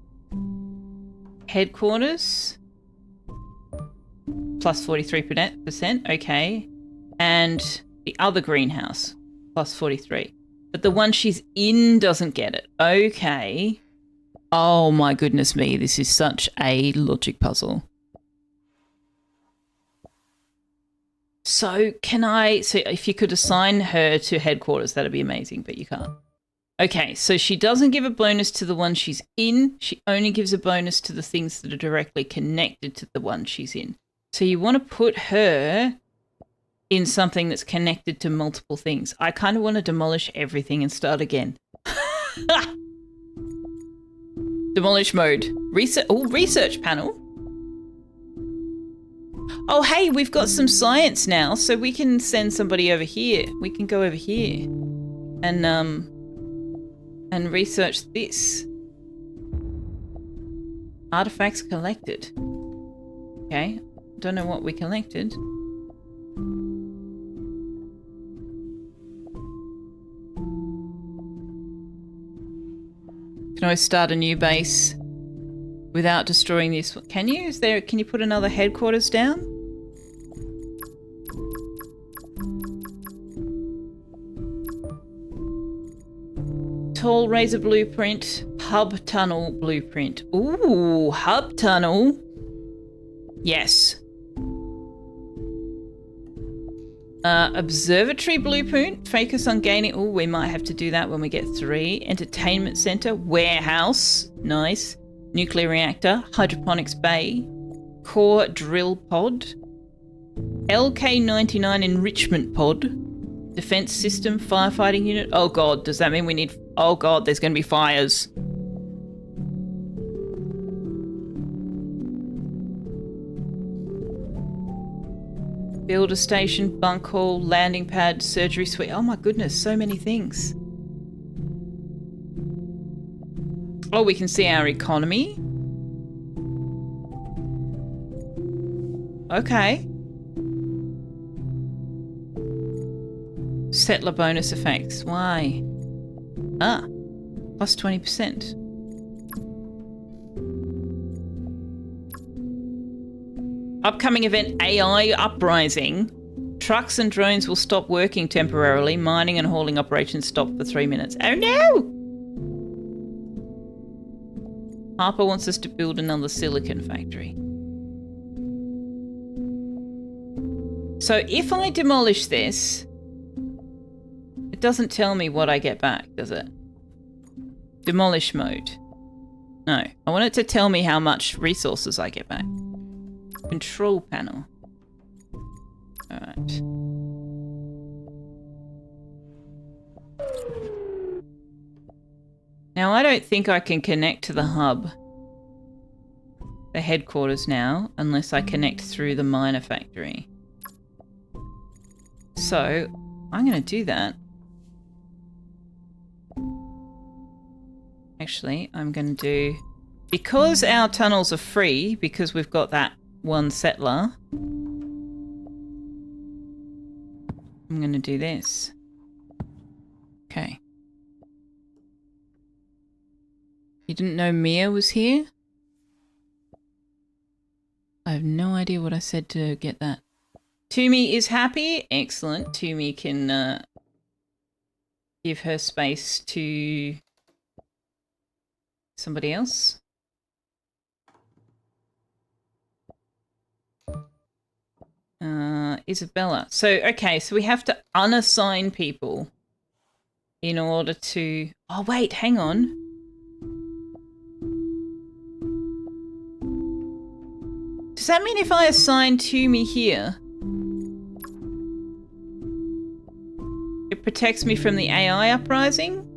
Headquarters? Plus 43%, okay. And the other greenhouse, plus 43. But the one she's in doesn't get it. Okay. Oh my goodness me, this is such a logic puzzle. So if you could assign her to headquarters, that'd be amazing, but you can't. Okay, so she doesn't give a bonus to the one she's in. She only gives a bonus to the things that are directly connected to the one she's in. So you want to put her in something that's connected to multiple things. I kind of want to demolish everything and start again. Demolish mode. Research panel. Oh, hey, we've got some science now, so we can send somebody over here. We can go over here and research this. Artifacts collected. Okay. Don't know what we collected. Can I start a new base without destroying this? Can you? Can you put another headquarters down? Tall razor blueprint, hub tunnel blueprint. Ooh, hub tunnel. Yes. Observatory blueprint. Focus on gaining. Oh, we might have to do that when we get 3. Entertainment center. Warehouse. Nice. Nuclear reactor. Hydroponics bay. Core drill pod. LK-99 enrichment pod. Defense system. Firefighting unit. Oh god, does that mean we need... Oh god, there's going to be fires. Builder station, bunk hall, landing pad, surgery suite. Oh my goodness, so many things. Oh, we can see our economy. Okay. Settler bonus effects. Why? Plus 20%. Upcoming event AI Uprising. Trucks and drones will stop working temporarily. Mining and hauling operations stop for 3 minutes. Oh no! Harper wants us to build another silicon factory. So if I demolish this, it doesn't tell me what I get back, does it? Demolish mode. No, I want it to tell me how much resources I get back. Control panel. Alright. Now I don't think I can connect to the hub, the headquarters now, unless I connect through the miner factory. So I'm going to do that. Actually, I'm going to do, because our tunnels are free, because we've got that one settler, I'm going to do this. Okay. You didn't know Mia was here? I have no idea what I said to get that. Toomey is happy. Excellent. Toomey can give her space to somebody else. Isabella. So, okay, so we have to unassign people in order to... Oh, wait, hang on. Does that mean if I assign Toomey here, it protects me from the AI uprising?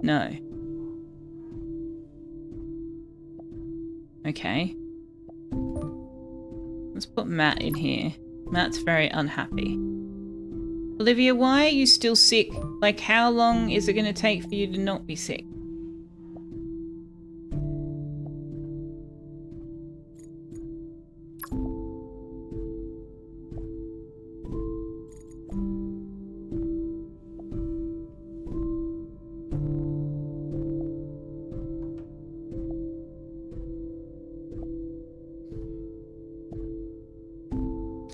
No. Okay. Let's put Matt in here. Matt's very unhappy. Olivia, why are you still sick? Like, how long is it going to take for you to not be sick?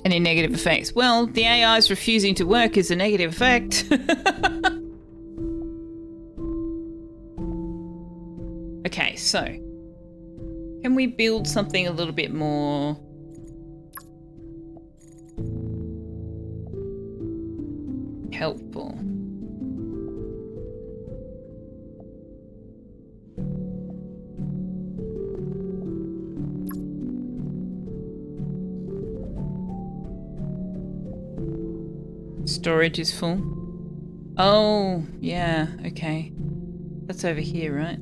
Any negative effects? Well, the AI's refusing to work is a negative effect. Okay, so can we build something a little bit more helpful? Storage is full. Oh, yeah, okay. That's over here, right?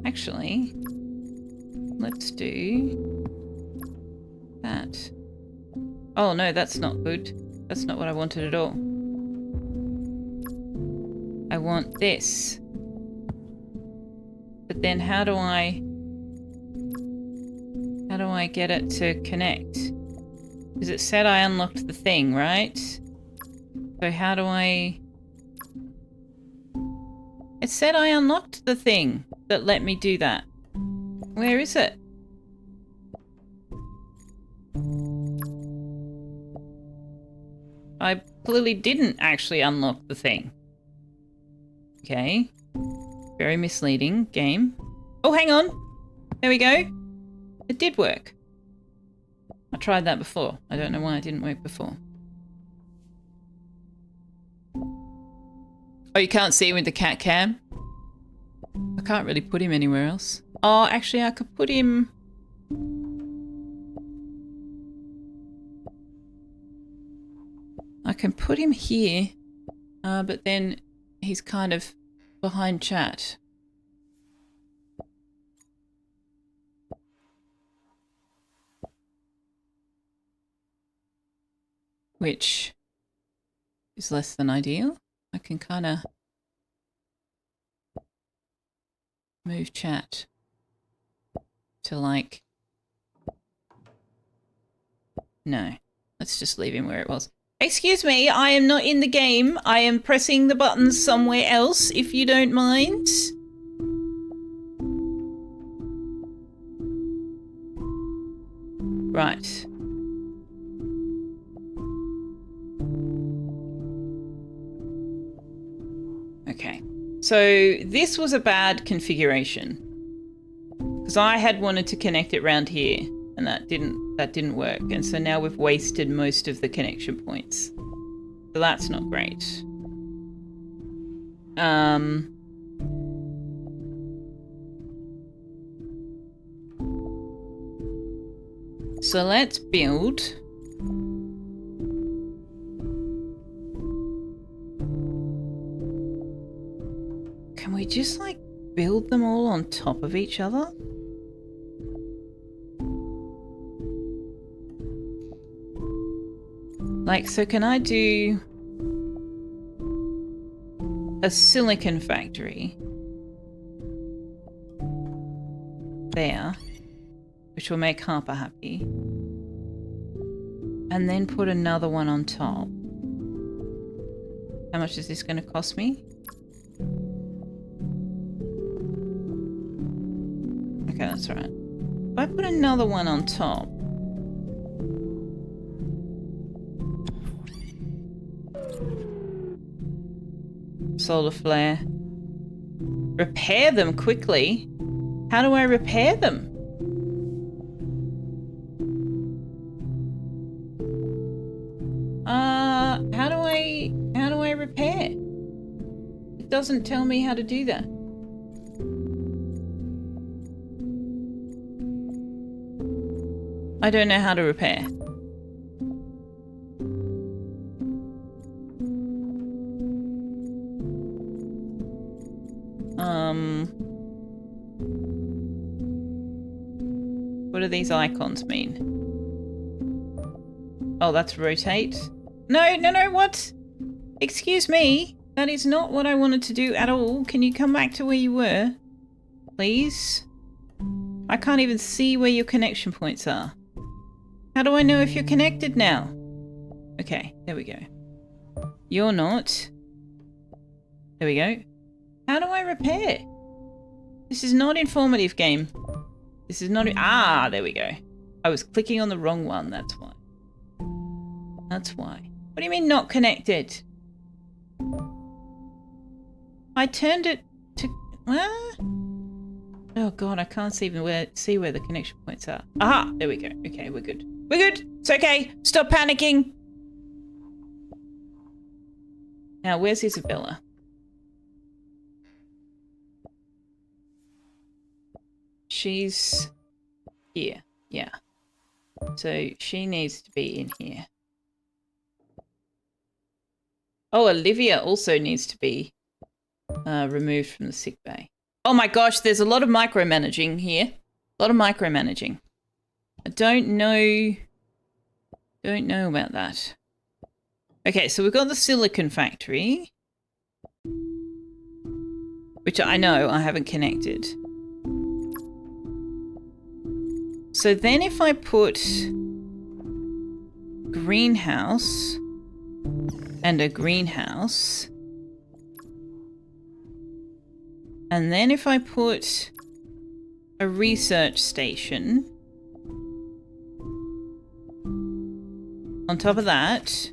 Actually, let's do that. Oh no, that's not good. That's not what I wanted at all. I want this. But then how do I get it to connect? Because it said I unlocked the thing, right? So how do I... It said I unlocked the thing that let me do that. Where is it? I clearly didn't actually unlock the thing. Okay. Very misleading game. Oh, hang on. There we go. It did work. I tried that before. I don't know why it didn't work before. Oh, you can't see him with the cat cam? I can't really put him anywhere else. Oh, actually, I could put him... I can put him here, but then he's kind of behind chat. Which is less than ideal, I can kind of move chat to like... No, let's just leave him where it was. Excuse me, I am not in the game. I am pressing the buttons somewhere else, if you don't mind. Right. Okay. So this was a bad configuration. Because I had wanted to connect it round here, and that didn't work. And so now we've wasted most of the connection points. So that's not great. So let's build. Can we just like build them all on top of each other? Like, so can I do a silicon factory there, which will make Harper happy, and then put another one on top? How much is this going to cost me? Okay, that's right. If I put another one on top, solar flare. Repair them quickly. How do I repair them? How do I repair? It doesn't tell me how to do that. I don't know how to repair. What do these icons mean? Oh, that's rotate. No, what? Excuse me. That is not what I wanted to do at all. Can you come back to where you were? Please? I can't even see where your connection points are. How do I know if you're connected now? Okay, there we go. You're not. There we go. How do I repair? This is not informative, game. This is not... Ah, there we go. I was clicking on the wrong one, that's why. That's why. What do you mean not connected? I turned it to... Oh god, I can't see where the connection points are. Aha! There we go. Okay, we're good. We're good! It's okay! Stop panicking! Now, where's Isabella? She's here. Yeah. So she needs to be in here. Oh, Olivia also needs to be removed from the sick bay. Oh my gosh, there's a lot of micromanaging here. A lot of micromanaging. I don't know about that. Okay, so we've got the silicon factory, which I know I haven't connected. So then if I put greenhouse and a greenhouse, and then if I put a research station on top of that,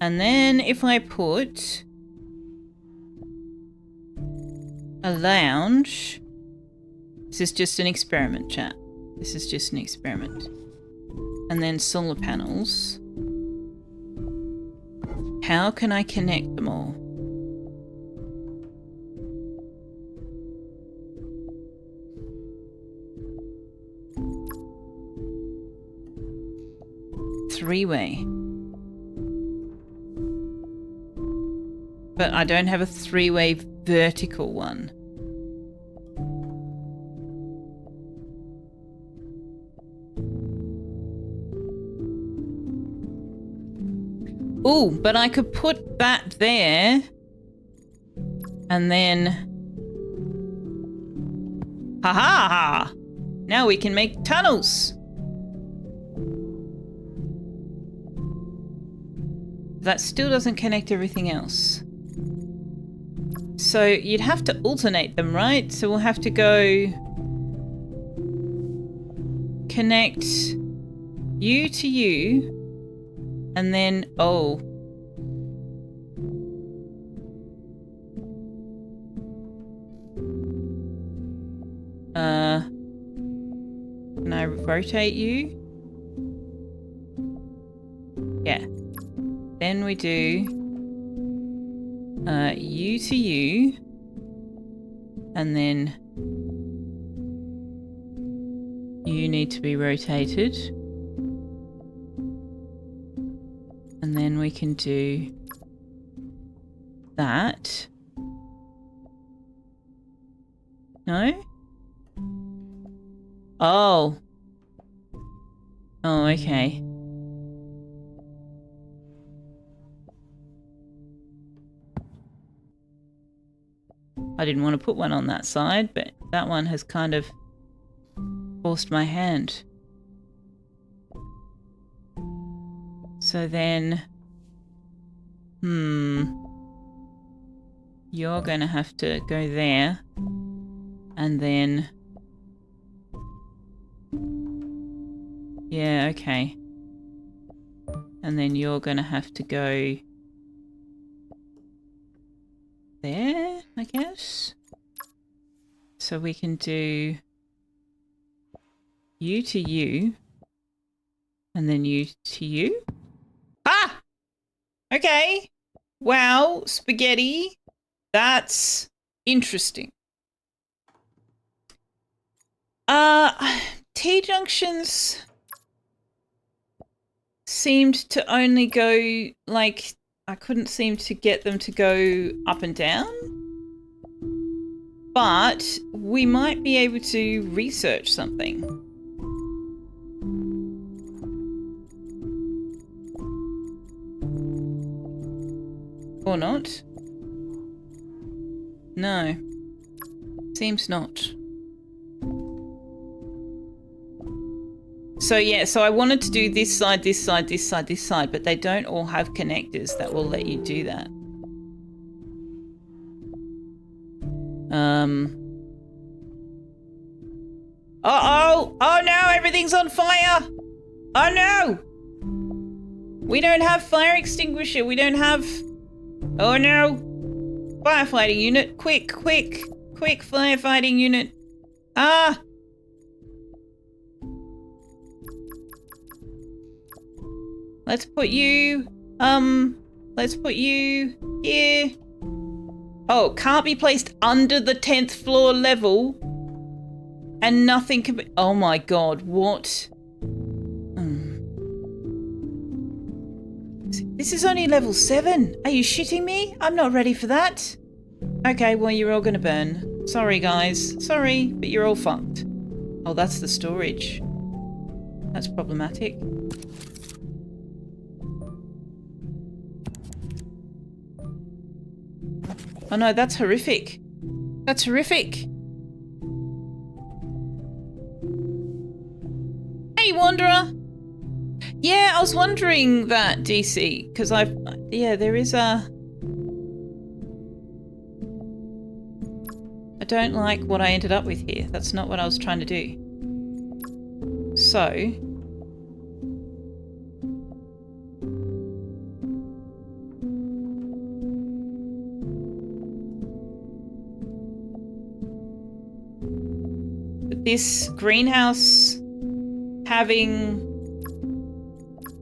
and then if I put a lounge... This is just an experiment, chat. This is just an experiment. And then solar panels. How can I connect them all? Three-way. But I don't have a three-way vertical one. Ooh, but I could put that there. And then... Ha ha ha! Now we can make tunnels. That still doesn't connect everything else. So you'd have to alternate them, right? So we'll have to go... connect you to you. And then... oh. Can I rotate you? Yeah. Then we do you to you, and then you need to be rotated, and then we can do that. No? Oh. Oh, okay. I didn't want to put one on that side, but that one has kind of forced my hand. So then... you're going to have to go there. And then... yeah, okay. And then you're going to have to go... there, I guess. So we can do you to you, and then you to you. Ah! Okay. Wow, spaghetti. That's interesting. T-junctions seemed to only go, like, I couldn't seem to get them to go up and down. But we might be able to research something. Or not. No. Seems not. So yeah, so I wanted to do this side, this side, this side, this side, but they don't all have connectors that will let you do that. Uh-oh! Oh no, everything's on fire! Oh no! We don't have fire extinguisher, we don't have... oh no! Firefighting unit, quick, quick, quick firefighting unit. Ah! Let's put you here. Oh, can't be placed under the 10th floor level. And nothing can be... oh my god, what? This is only level 7. Are you shitting me? I'm not ready for that. Okay, well, you're all gonna burn. Sorry, guys. Sorry, but you're all fucked. Oh, that's the storage. That's problematic. Oh no, that's horrific. That's horrific. Hey, Wanderer! Yeah, I was wondering that, DC, because yeah, there is a... I don't like what I ended up with here. That's not what I was trying to do. So... this greenhouse having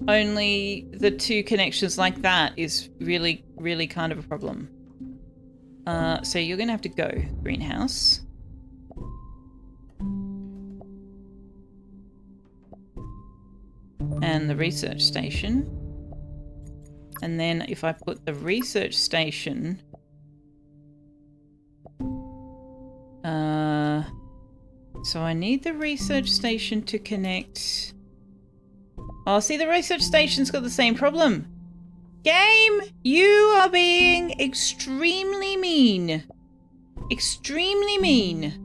only the 2 connections like that is really, really kind of a problem. So you're going to have to go, greenhouse. And the research station. And then if I put the research station... so I need the research station to connect... oh, see, the research station's got the same problem. Game, you are being extremely mean. Extremely mean.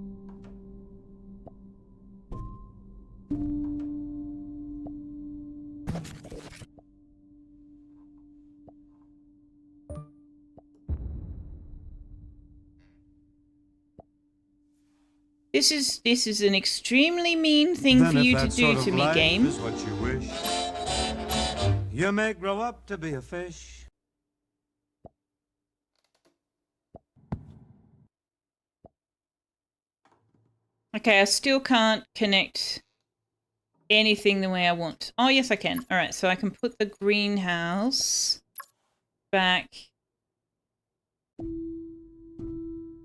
This is an extremely mean thing for you to do to me, game. Is what you wish. You may grow up to be a fish. Okay, I still can't connect anything the way I want. Oh, yes, I can. All right, so I can put the greenhouse back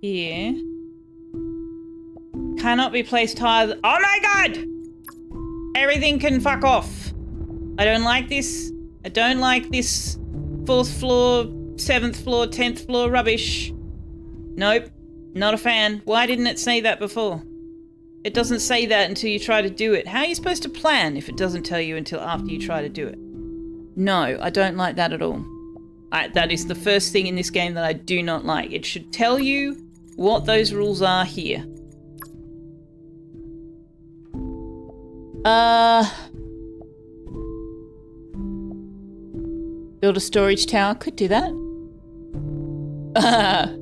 here. Cannot be placed higher. Oh my god! Everything can fuck off. I don't like this. I don't like this 4th floor, 7th floor, 10th floor rubbish. Nope. Not a fan. Why didn't it say that before? It doesn't say that until you try to do it. How are you supposed to plan if it doesn't tell you until after you try to do it? No, I don't like that at all. That is the first thing in this game that I do not like. It should tell you what those rules are here. Build a storage tower. Could do that.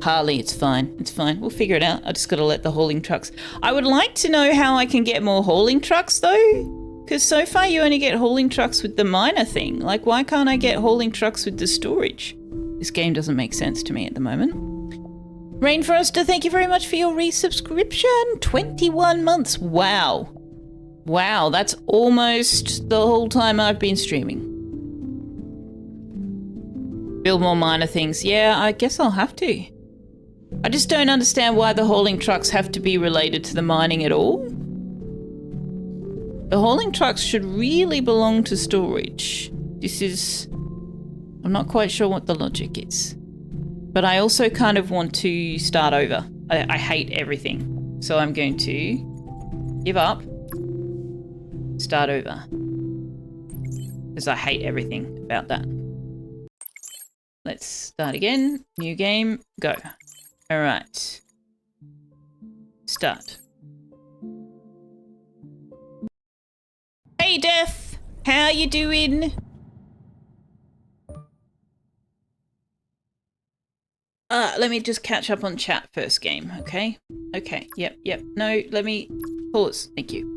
Harley, it's fine. It's fine. We'll figure it out. I just got to let the hauling trucks. I would like to know how I can get more hauling trucks, though. Because so far you only get hauling trucks with the miner thing. Like, why can't I get hauling trucks with the storage? This game doesn't make sense to me at the moment. Rainforester, thank you very much for your resubscription. 21 months. Wow. Wow, that's almost the whole time I've been streaming. Build more minor things. Yeah, I guess I'll have to. I just don't understand why the hauling trucks have to be related to the mining at all. The hauling trucks should really belong to storage. I'm not quite sure what the logic is. But I also kind of want to start over. I hate everything. So I'm going to give up. Start over. Because I hate everything about that. Let's start again. New game. Go. Alright. Start. Hey Death! How you doing? Let me just catch up on chat first, game, okay? Okay, yep. No, let me pause. Thank you.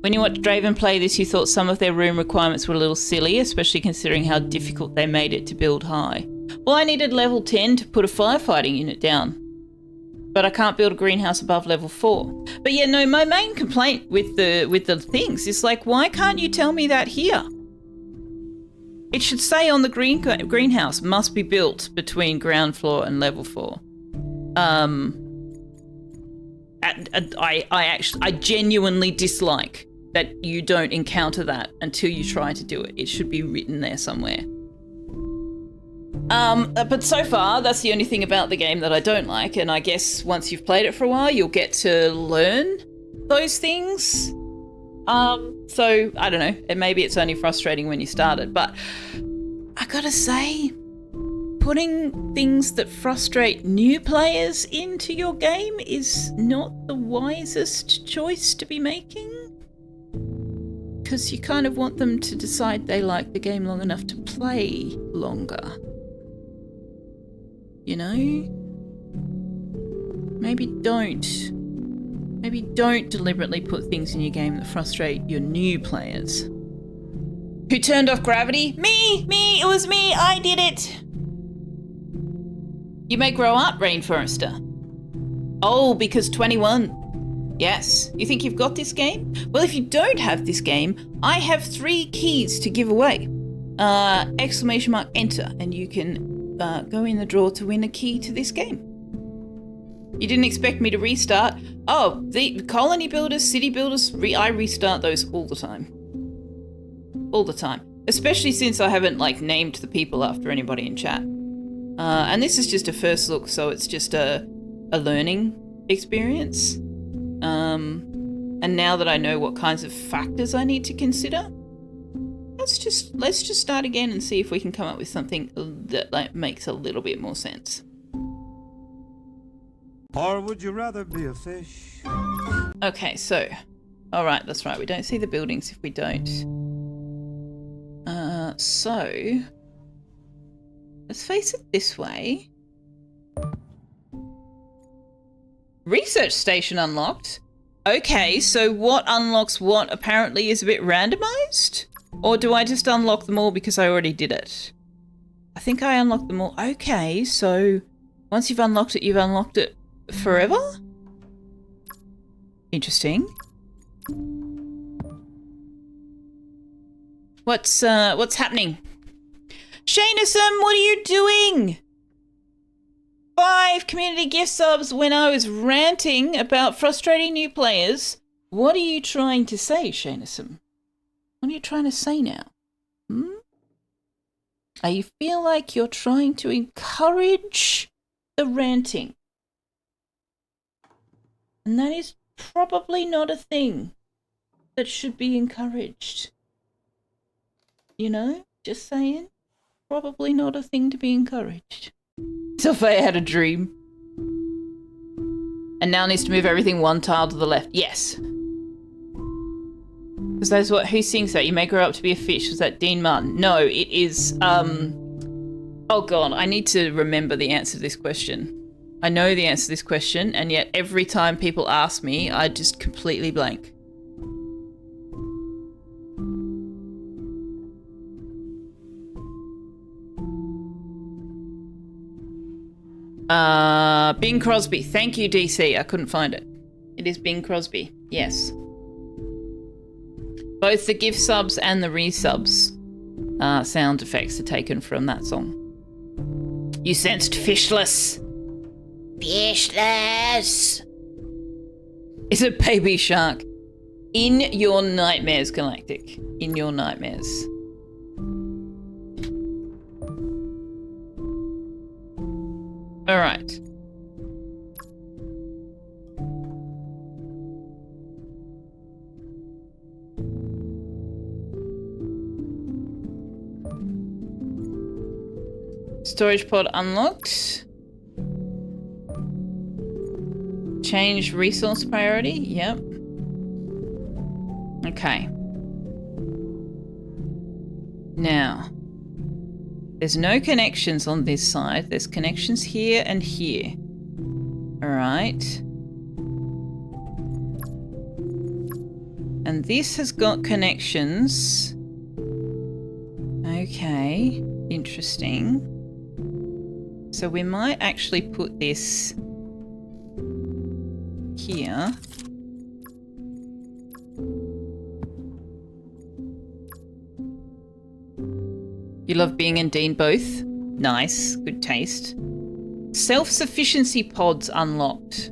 When you watched Draven play this, you thought some of their room requirements were a little silly, especially considering how difficult they made it to build high. Well, I needed level 10 to put a firefighting unit down. But I can't build a greenhouse above level 4. But yeah, no, my main complaint with the things is like, why can't you tell me that here? It should say on the greenhouse must be built between ground floor and level 4. I genuinely dislike that you don't encounter that until you try to do it. It should be written there somewhere. But so far, that's the only thing about the game that I don't like, and I guess once you've played it for a while, you'll get to learn those things. So, I don't know, maybe it's only frustrating when you started, but I gotta say, putting things that frustrate new players into your game is not the wisest choice to be making. Because you kind of want them to decide they like the game long enough to play longer. You know? Maybe don't deliberately put things in your game that frustrate your new players. Who turned off gravity? Me! It was me! I did it! You may grow up, Rainforester. Oh, because 21. Yes. You think you've got this game? Well, if you don't have this game, I have 3 keys to give away. ! Enter, and you can go in the draw to win a key to this game. You didn't expect me to restart? Oh, the colony builders, city builders, I restart those all the time. All the time. Especially since I haven't, named the people after anybody in chat. And this is just a first look, so it's just a learning experience. And now that I know what kinds of factors I need to consider, let's just start again and see if we can come up with something that like makes a little bit more sense. Or would you rather be a fish? Okay, so, all right, that's right. We don't see the buildings if we don't. So let's face it this way. Research station unlocked. Okay, so what unlocks what apparently is a bit randomized? Or do I just unlock them all because I already did it? I think I unlocked them all. Okay, so once you've unlocked it forever? Interesting. What's happening? Shaneism, what are you doing? 5 community gift subs when I was ranting about frustrating new players. What are you trying to say, Shaneism? What are you trying to say now? You feel like you're trying to encourage the ranting. And that is probably not a thing that should be encouraged. You know, just saying. Probably not a thing to be encouraged. Sophia had a dream. And now needs to move everything 1 tile to the left. Yes. Because that's what, who sings that? You may grow up to be a fish. Was that Dean Martin? No, it is, oh god, I need to remember the answer to this question. I know the answer to this question, and yet every time people ask me, I just completely blank. Bing Crosby. Thank you, DC. I couldn't find it. It is Bing Crosby. Yes. Both the gift subs and the resubs sound effects are taken from that song. You sensed fishless. Fishless. Is it Baby Shark? In your nightmares, Galactic. In your nightmares. All right. Storage pod unlocked. Change resource priority. Yep. Okay. Now, there's no connections on this side. There's connections here and here. All right. And this has got connections. Okay. Interesting. So we might actually put this here. You love Bing and Dean both? Nice. Good taste. Self-sufficiency pods unlocked.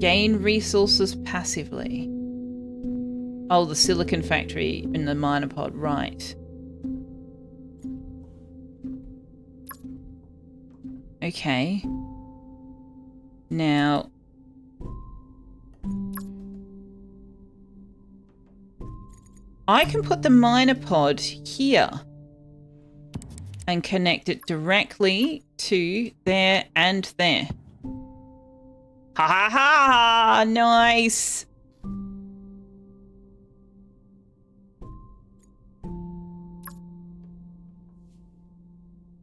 Gain resources passively. Oh, the silicon factory in the miner pod. Right. Okay. Now... I can put the miner pod here and connect it directly to there and there. Ha ha ha! Nice!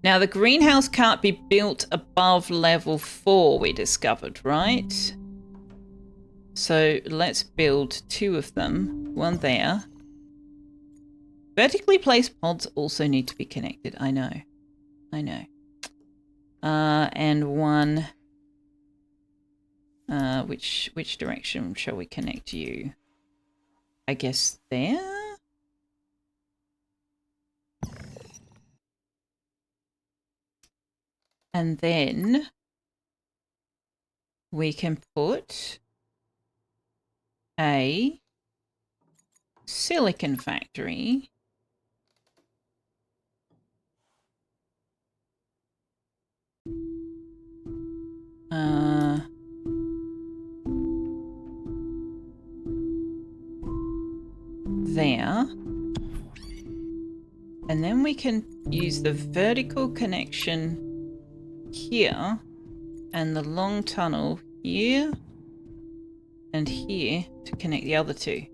Now the greenhouse can't be built above level 4, we discovered, right? So let's build 2 of them. One there. Vertically placed pods also need to be connected. I know. I know. And one... which direction shall we connect you? I guess there? And then we can put a silicon factory there. And then we can use the vertical connection here and the long tunnel here and here to connect the other two.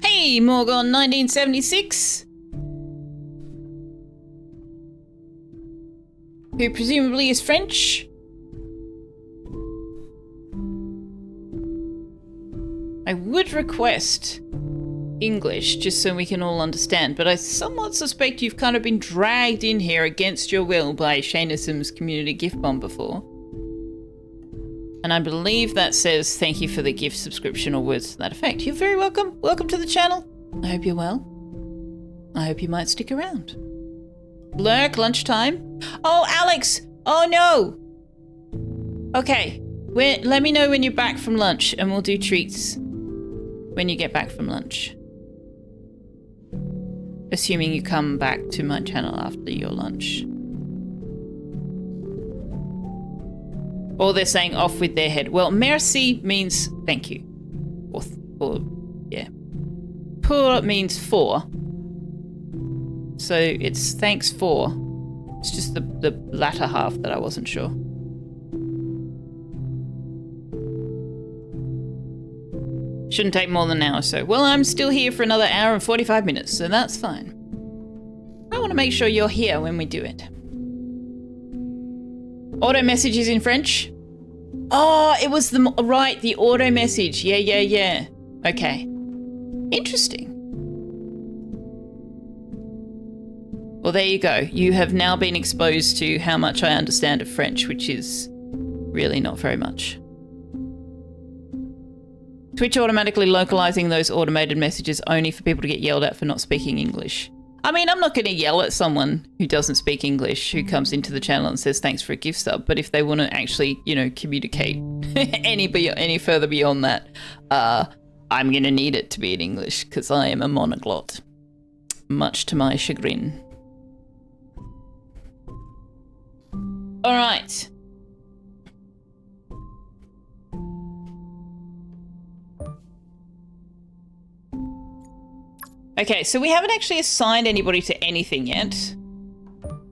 Hey, Morgan 1976! Who presumably is French. I would request English just so we can all understand, but I somewhat suspect you've kind of been dragged in here against your will by Shaneism's community gift bomb before. And I believe that says thank you for the gift subscription or words to that effect. You're very welcome. Welcome to the channel. I hope you're well. I hope you might stick around. Lurk, lunchtime. Oh, Alex! Oh no! Okay, let me know when you're back from lunch and we'll do treats when you get back from lunch. Assuming you come back to my channel after your lunch. Or they're saying off with their head. Well, merci means thank you. Or yeah. Pour means for. So it's thanks for. It's just the latter half that I wasn't sure. Shouldn't take more than an hour or so. Well, I'm still here for another hour and 45 minutes, so that's fine. I want to make sure you're here when we do it. Auto message is in French? Oh, it was the auto message. Yeah. Okay. Interesting. Well, there you go. You have now been exposed to how much I understand of French, which is really not very much. Twitch automatically localizing those automated messages only for people to get yelled at for not speaking English. I mean, I'm not going to yell at someone who doesn't speak English who comes into the channel and says thanks for a gift sub, but if they want to actually, communicate any further beyond that, I'm going to need it to be in English because I am a monoglot, much to my chagrin. All right. Okay, so we haven't actually assigned anybody to anything yet.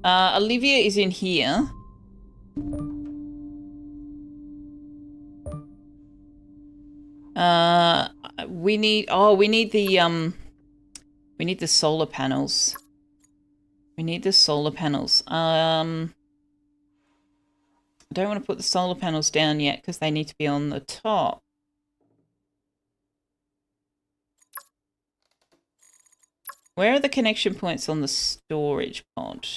Olivia is in here. We need the solar panels. We need the solar panels. I don't want to put the solar panels down yet because they need to be on the top. Where are the connection points on the storage pod?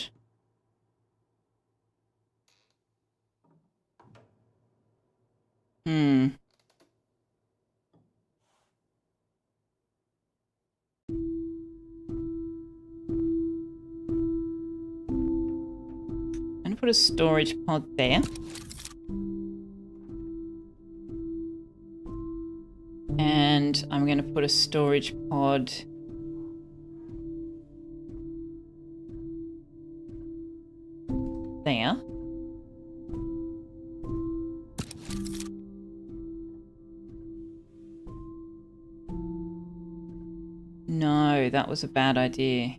I'm going to put a storage pod there. And I'm going to put a storage pod there. No, that was a bad idea.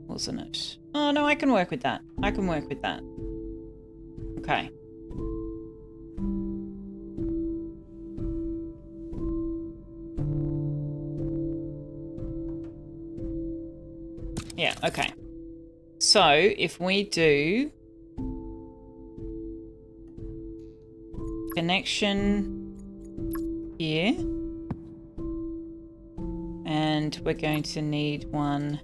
Wasn't it? Oh no, I can work with that. I can work with that. Okay. Yeah, okay. So if we do connection here, and we're going to need one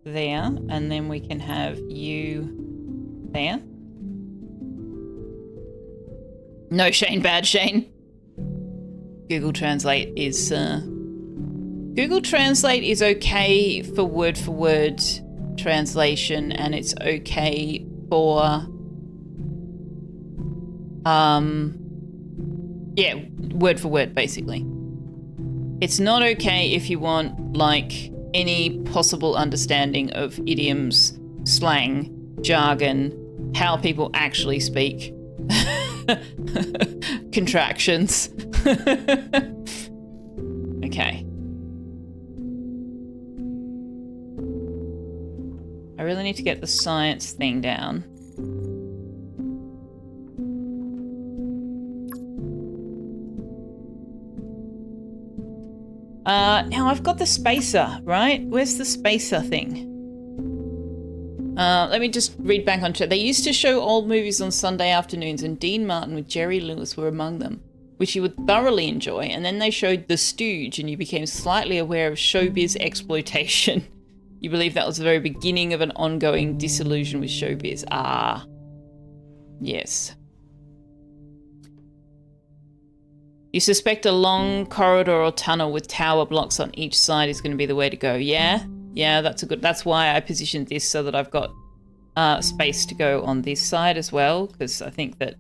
there, and then we can have you there. No, Shane, bad Shane. Google Translate is okay for word translation, and it's okay for yeah, word for word basically. It's not okay if you want like any possible understanding of idioms, slang, jargon, how people actually speak. Contractions. Okay. I really need to get the science thing down. Now I've got the spacer, right? Where's the spacer thing? Let me just read back on chat. They used to show old movies on Sunday afternoons, and Dean Martin with Jerry Lewis were among them, which you would thoroughly enjoy. And then they showed The Stooge, and you became slightly aware of showbiz exploitation. You believe that was the very beginning of an ongoing disillusion with showbiz. Ah, yes. You suspect a long corridor or tunnel with tower blocks on each side is going to be the way to go. Yeah, that's why I positioned this so that I've got space to go on this side as well, because I think that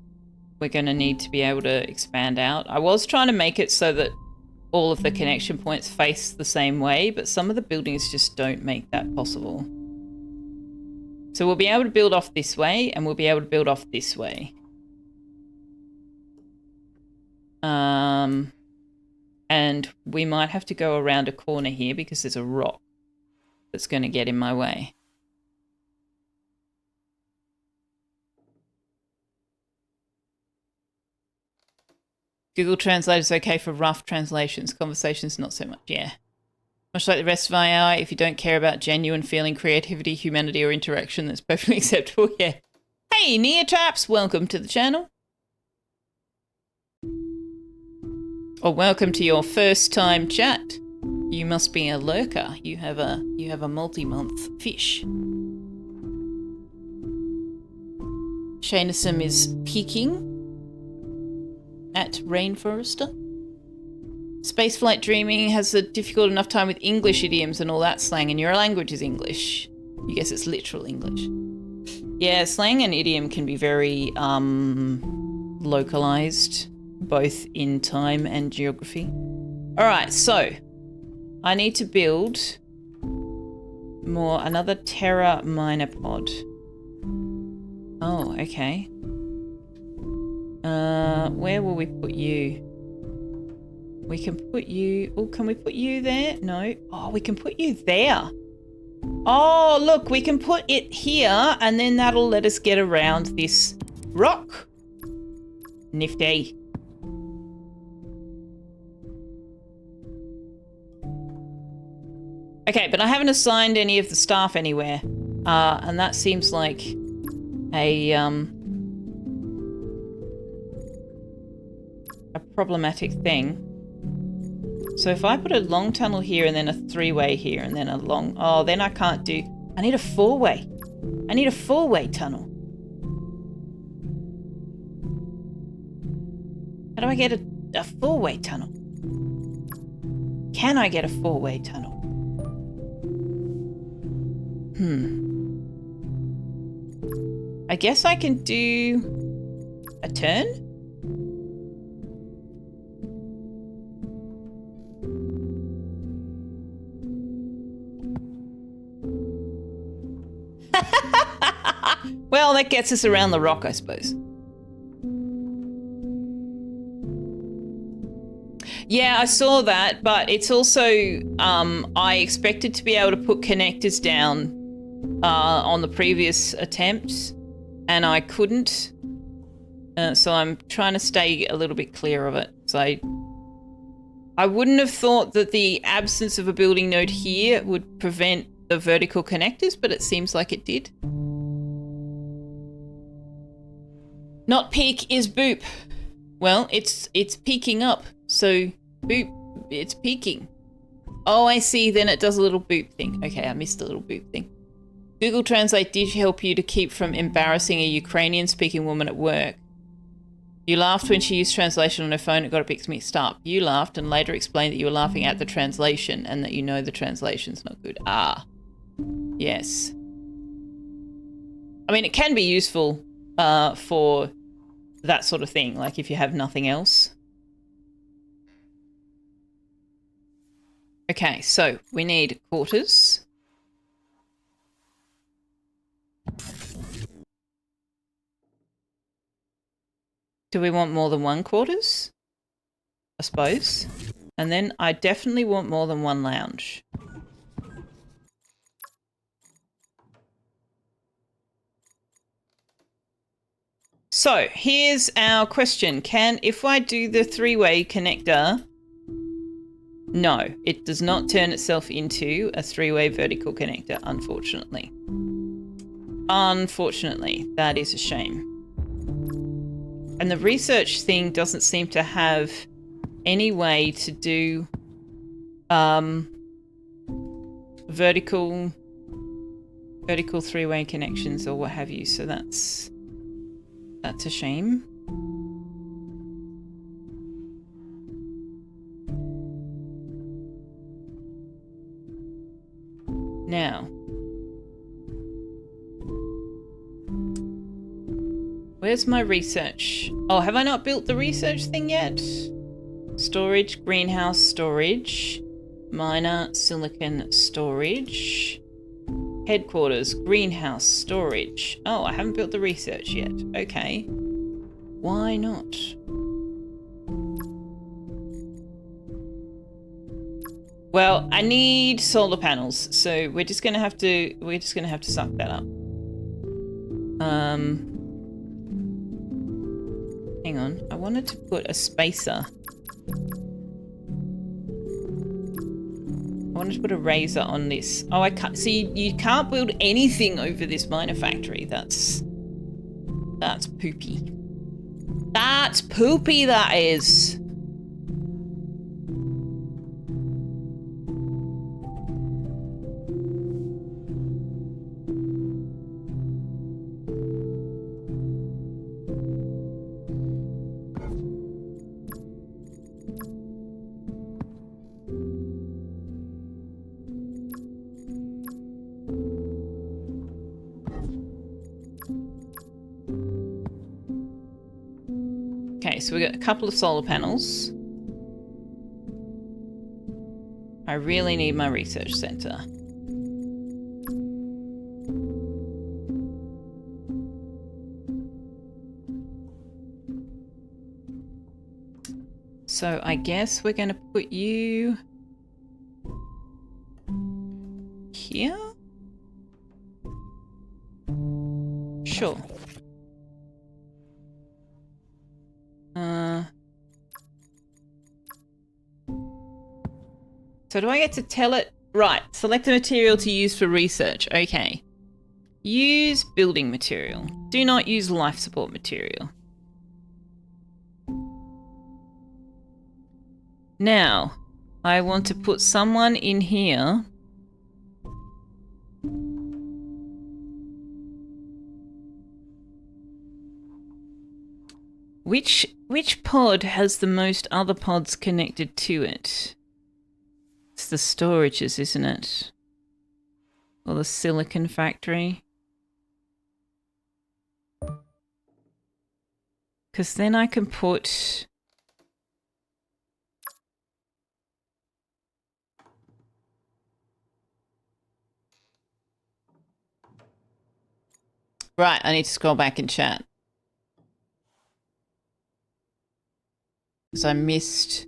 we're going to need to be able to expand out. I was trying to make it so that all of the connection points face the same way, but some of the buildings just don't make that possible. So we'll be able to build off this way, and we'll be able to build off this way. And we might have to go around a corner here because there's a rock that's going to get in my way. Google Translate is okay for rough translations. Conversations, not so much. Yeah. Much like the rest of AI, if you don't care about genuine feeling, creativity, humanity, or interaction, that's perfectly acceptable. Yeah. Hey, Neotraps, welcome to the channel. Or welcome to your first time chat. You must be a lurker. You have a multi-month fish. Shanasum is peeking at Rainforester. Spaceflight Dreaming has a difficult enough time with English idioms and all that slang, and your language is English. You guess it's literal English. Yeah, slang and idiom can be very localized, both in time and geography. Alright, so I need to build another Terra Minor pod. Oh, okay. Where will we put you? We can put you... Oh, can we put you there? No. Oh, we can put you there. Oh, look, we can put it here, and then that'll let us get around this rock. Nifty. Okay, but I haven't assigned any of the staff anywhere. And that seems like a problematic thing. So if I put a long tunnel here and then a three-way here and then a long... Oh, then I can't do... I need a four-way. I need a four-way tunnel. How do I get a four-way tunnel? Can I get a four-way tunnel? I guess I can do a turn? Well, that gets us around the rock, I suppose. Yeah, I saw that, but it's also, I expected to be able to put connectors down on the previous attempts, and I couldn't. So I'm trying to stay a little bit clear of it. So I wouldn't have thought that the absence of a building node here would prevent the vertical connectors, but it seems like it did. Not peak is boop. Well, it's peaking up, so boop, it's peaking. Oh, I see, then it does a little boop thing. Okay, I missed a little boop thing. Google Translate did help you to keep from embarrassing a Ukrainian-speaking woman at work. You laughed when she used translation on her phone, it got a bit mixed up. You laughed and later explained that you were laughing at the translation and that you know the translation's not good. Ah, yes. I mean, it can be useful for that sort of thing, like if you have nothing else. Okay, so we need quarters. Do we want more than 1 quarters? I suppose. And then I definitely want more than 1 lounge. So here's our question. If I do the 3-way connector, no, it does not turn itself into a 3-way vertical connector, unfortunately. Unfortunately, that is a shame. And the research thing doesn't seem to have any way to do vertical 3-way connections or what have you. So that's a shame. Now, where's my research? Oh, have I not built the research thing yet? Storage, greenhouse storage, miner, silicon storage, headquarters, greenhouse storage. Oh, I haven't built the research yet. Okay. Why not? Well, I need solar panels, so we're just gonna have to suck that up. Hang on, I wanted to put a spacer. I wanted to put a razor on this. Oh, I can't. See, you can't build anything over this miner factory. That's poopy. That's poopy, that is. Okay, so we got a couple of solar panels. I really need my research center. So I guess we're going to put you here. Sure. So do I get to tell it? Right, select a material to use for research. Okay. Use building material. Do not use life support material. Now, I want to put someone in here. Which pod has the most other pods connected to it? It's the storages, isn't it? Or the silicon factory? Because then I can put... Right, I need to scroll back and chat. Because I missed...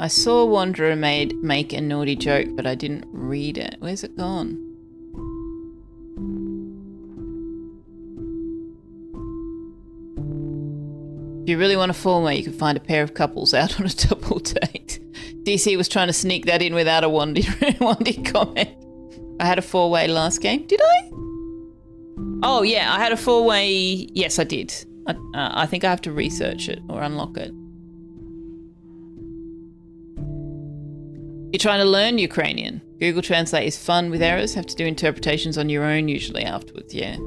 I saw Wanderer make a naughty joke, but I didn't read it. Where's it gone? If you really want a four-way, you can find a pair of couples out on a double date. DC was trying to sneak that in without a Wandy comment. I had a four-way last game. Did I? Oh, yeah, I had a four-way. Yes, I did. I think I have to research it or unlock it. You're trying to learn Ukrainian. Google Translate is fun with errors. Have to do interpretations on your own usually afterwards, yeah.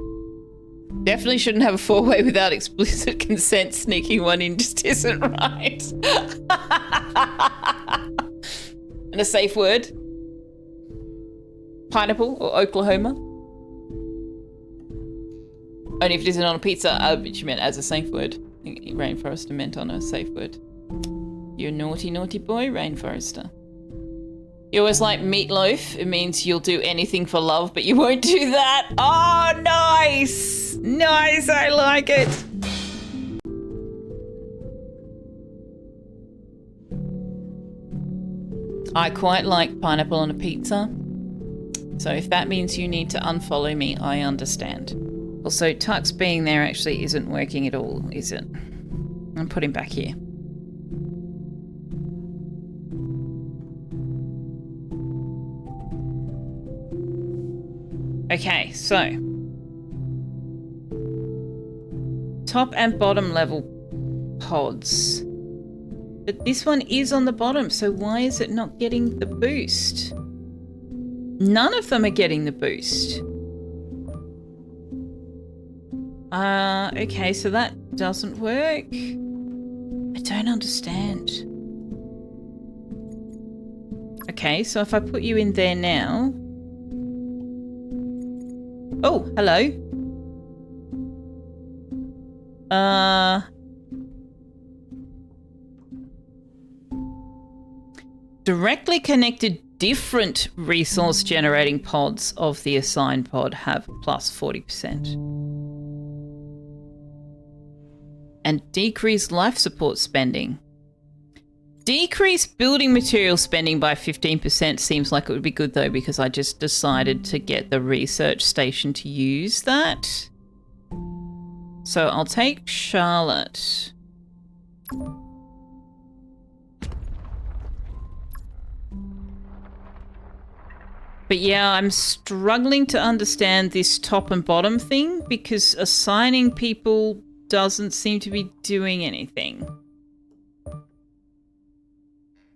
Definitely shouldn't have a four-way without explicit consent. Sneaking one in just isn't right. And a safe word. Pineapple or Oklahoma. Only if it isn't on a pizza, but you meant as a safe word. I think Rainforester meant on a safe word. You're a naughty, naughty boy, Rainforester. You always like meatloaf. It means you'll do anything for love, but you won't do that. Oh, nice! Nice, I like it. I quite like pineapple on a pizza. So if that means you need to unfollow me, I understand. Also, Tux being there actually isn't working at all, is it? I'll put him back here. Okay, so top and bottom level pods. But this one is on the bottom, so why is it not getting the boost? None of them are getting the boost. Okay, so that doesn't work. I don't understand. Okay, so if I put you in there now. Oh, hello. Directly connected different resource generating pods of the assigned pod have plus 40%. And decreased life support spending. Decreased building material spending by 15% seems like it would be good though, because I just decided to get the research station to use that. So I'll take Charlotte. But yeah, I'm struggling to understand this top and bottom thing because assigning people doesn't seem to be doing anything.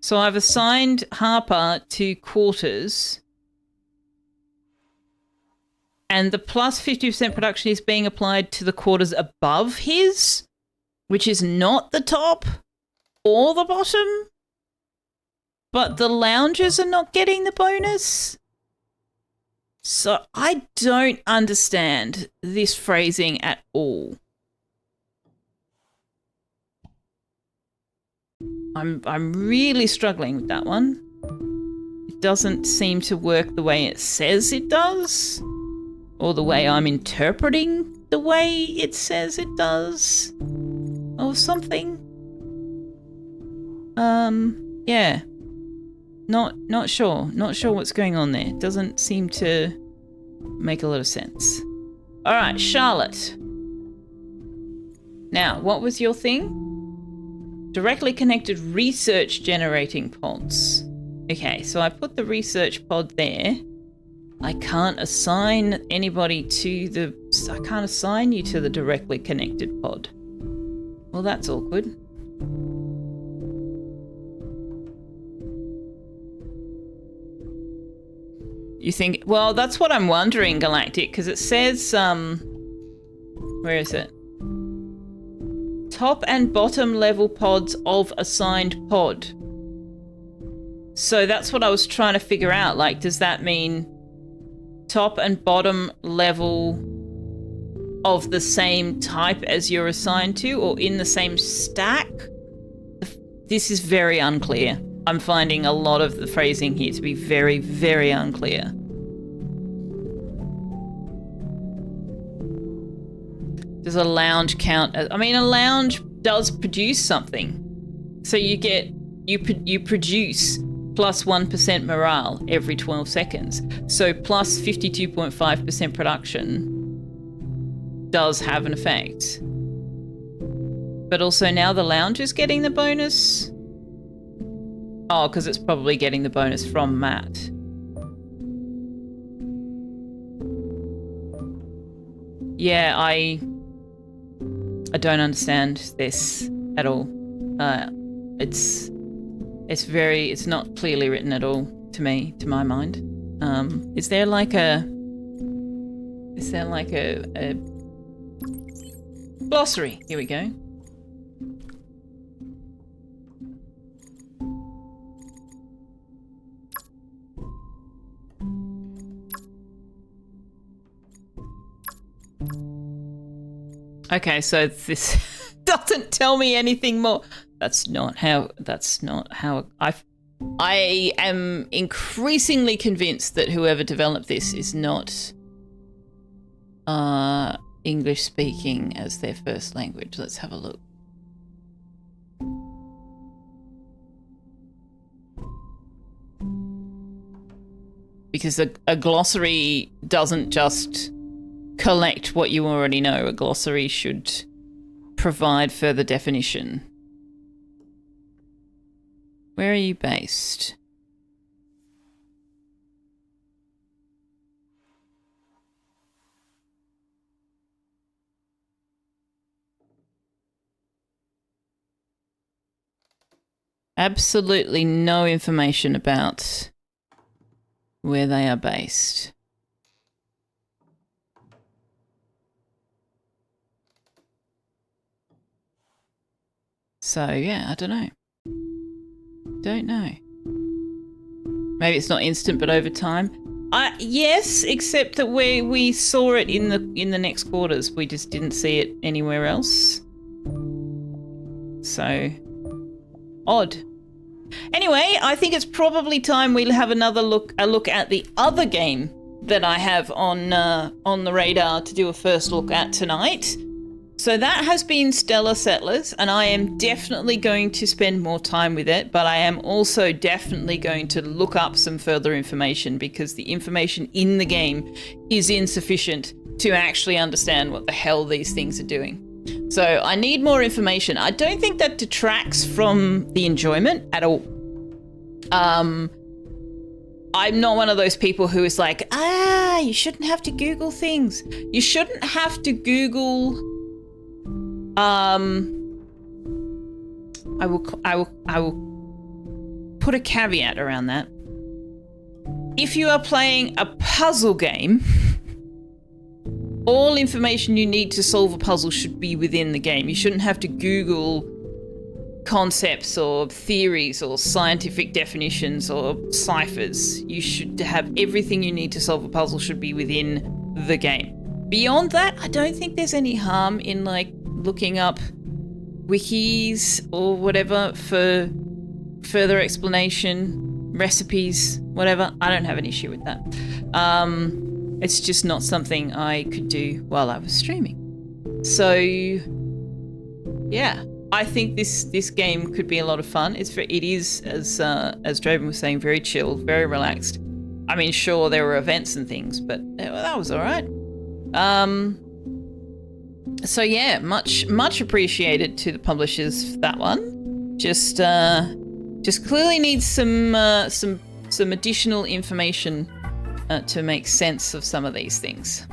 So I've assigned Harper to quarters. And the plus 50% production is being applied to the quarters above his, which is not the top or the bottom. But the loungers are not getting the bonus. So I don't understand this phrasing at all. I'm really struggling with that one. It doesn't seem to work the way it says it does, or the way I'm interpreting the way it says it does, or something. Yeah. Not sure. Not sure what's going on there. It doesn't seem to make a lot of sense. All right, Charlotte. Now, what was your thing? Directly connected research generating pods. Okay, so I put the research pod there. I can't assign anybody to the... I can't assign you to the directly connected pod. Well, that's awkward. You think... Well, that's what I'm wondering, Galactic, because it says... Where is it? Top and bottom level pods of assigned pod. So that's what I was trying to figure out. Like, does that mean top and bottom level of the same type as you're assigned to, or in the same stack? This is very unclear. I'm finding a lot of the phrasing here to be very, very unclear. Does a lounge count? I mean, a lounge does produce something. So you produce plus 1% morale every 12 seconds. So plus 52.5% production does have an effect. But also now the lounge is getting the bonus. Oh, because it's probably getting the bonus from Matt. Yeah, I don't understand this at all. It's not clearly written at all to me, to my mind. Is there like a glossary? Here we go. Okay, so this doesn't tell me anything more. That's not how I am increasingly convinced that whoever developed this is not English speaking as their first language. Let's have a look. because a glossary doesn't just collect what you already know. A glossary should provide further definition. Where are you based? Absolutely no information about where they are based. So, yeah, I don't know. Don't know. Maybe it's not instant, but over time. Yes, except that we saw it in the next quarters. We just didn't see it anywhere else. So, odd. Anyway, I think it's probably time we'll have a look at the other game that I have on the radar to do a first look at tonight. So that has been Stellar Settlers, and I am definitely going to spend more time with it, but I am also definitely going to look up some further information because the information in the game is insufficient to actually understand what the hell these things are doing. So I need more information. I don't think that detracts from the enjoyment at all. I'm not one of those people who is like, you shouldn't have to Google things. You shouldn't have to Google. I will put a caveat around that. If you are playing a puzzle game, all information you need to solve a puzzle should be within the game. You shouldn't have to Google concepts or theories or scientific definitions or ciphers. You should have everything you need to solve a puzzle should be within the game. Beyond that, I don't think there's any harm in looking up wikis or whatever for further explanation, recipes, whatever. I don't have an issue with that. It's just not something I could do while I was streaming. So, yeah, I think this game could be a lot of fun. It is, as Draven was saying, very chill, very relaxed. I mean, sure, there were events and things, but that was all right. So yeah, much appreciated to the publishers for that one. Just clearly needs some additional information to make sense of some of these things.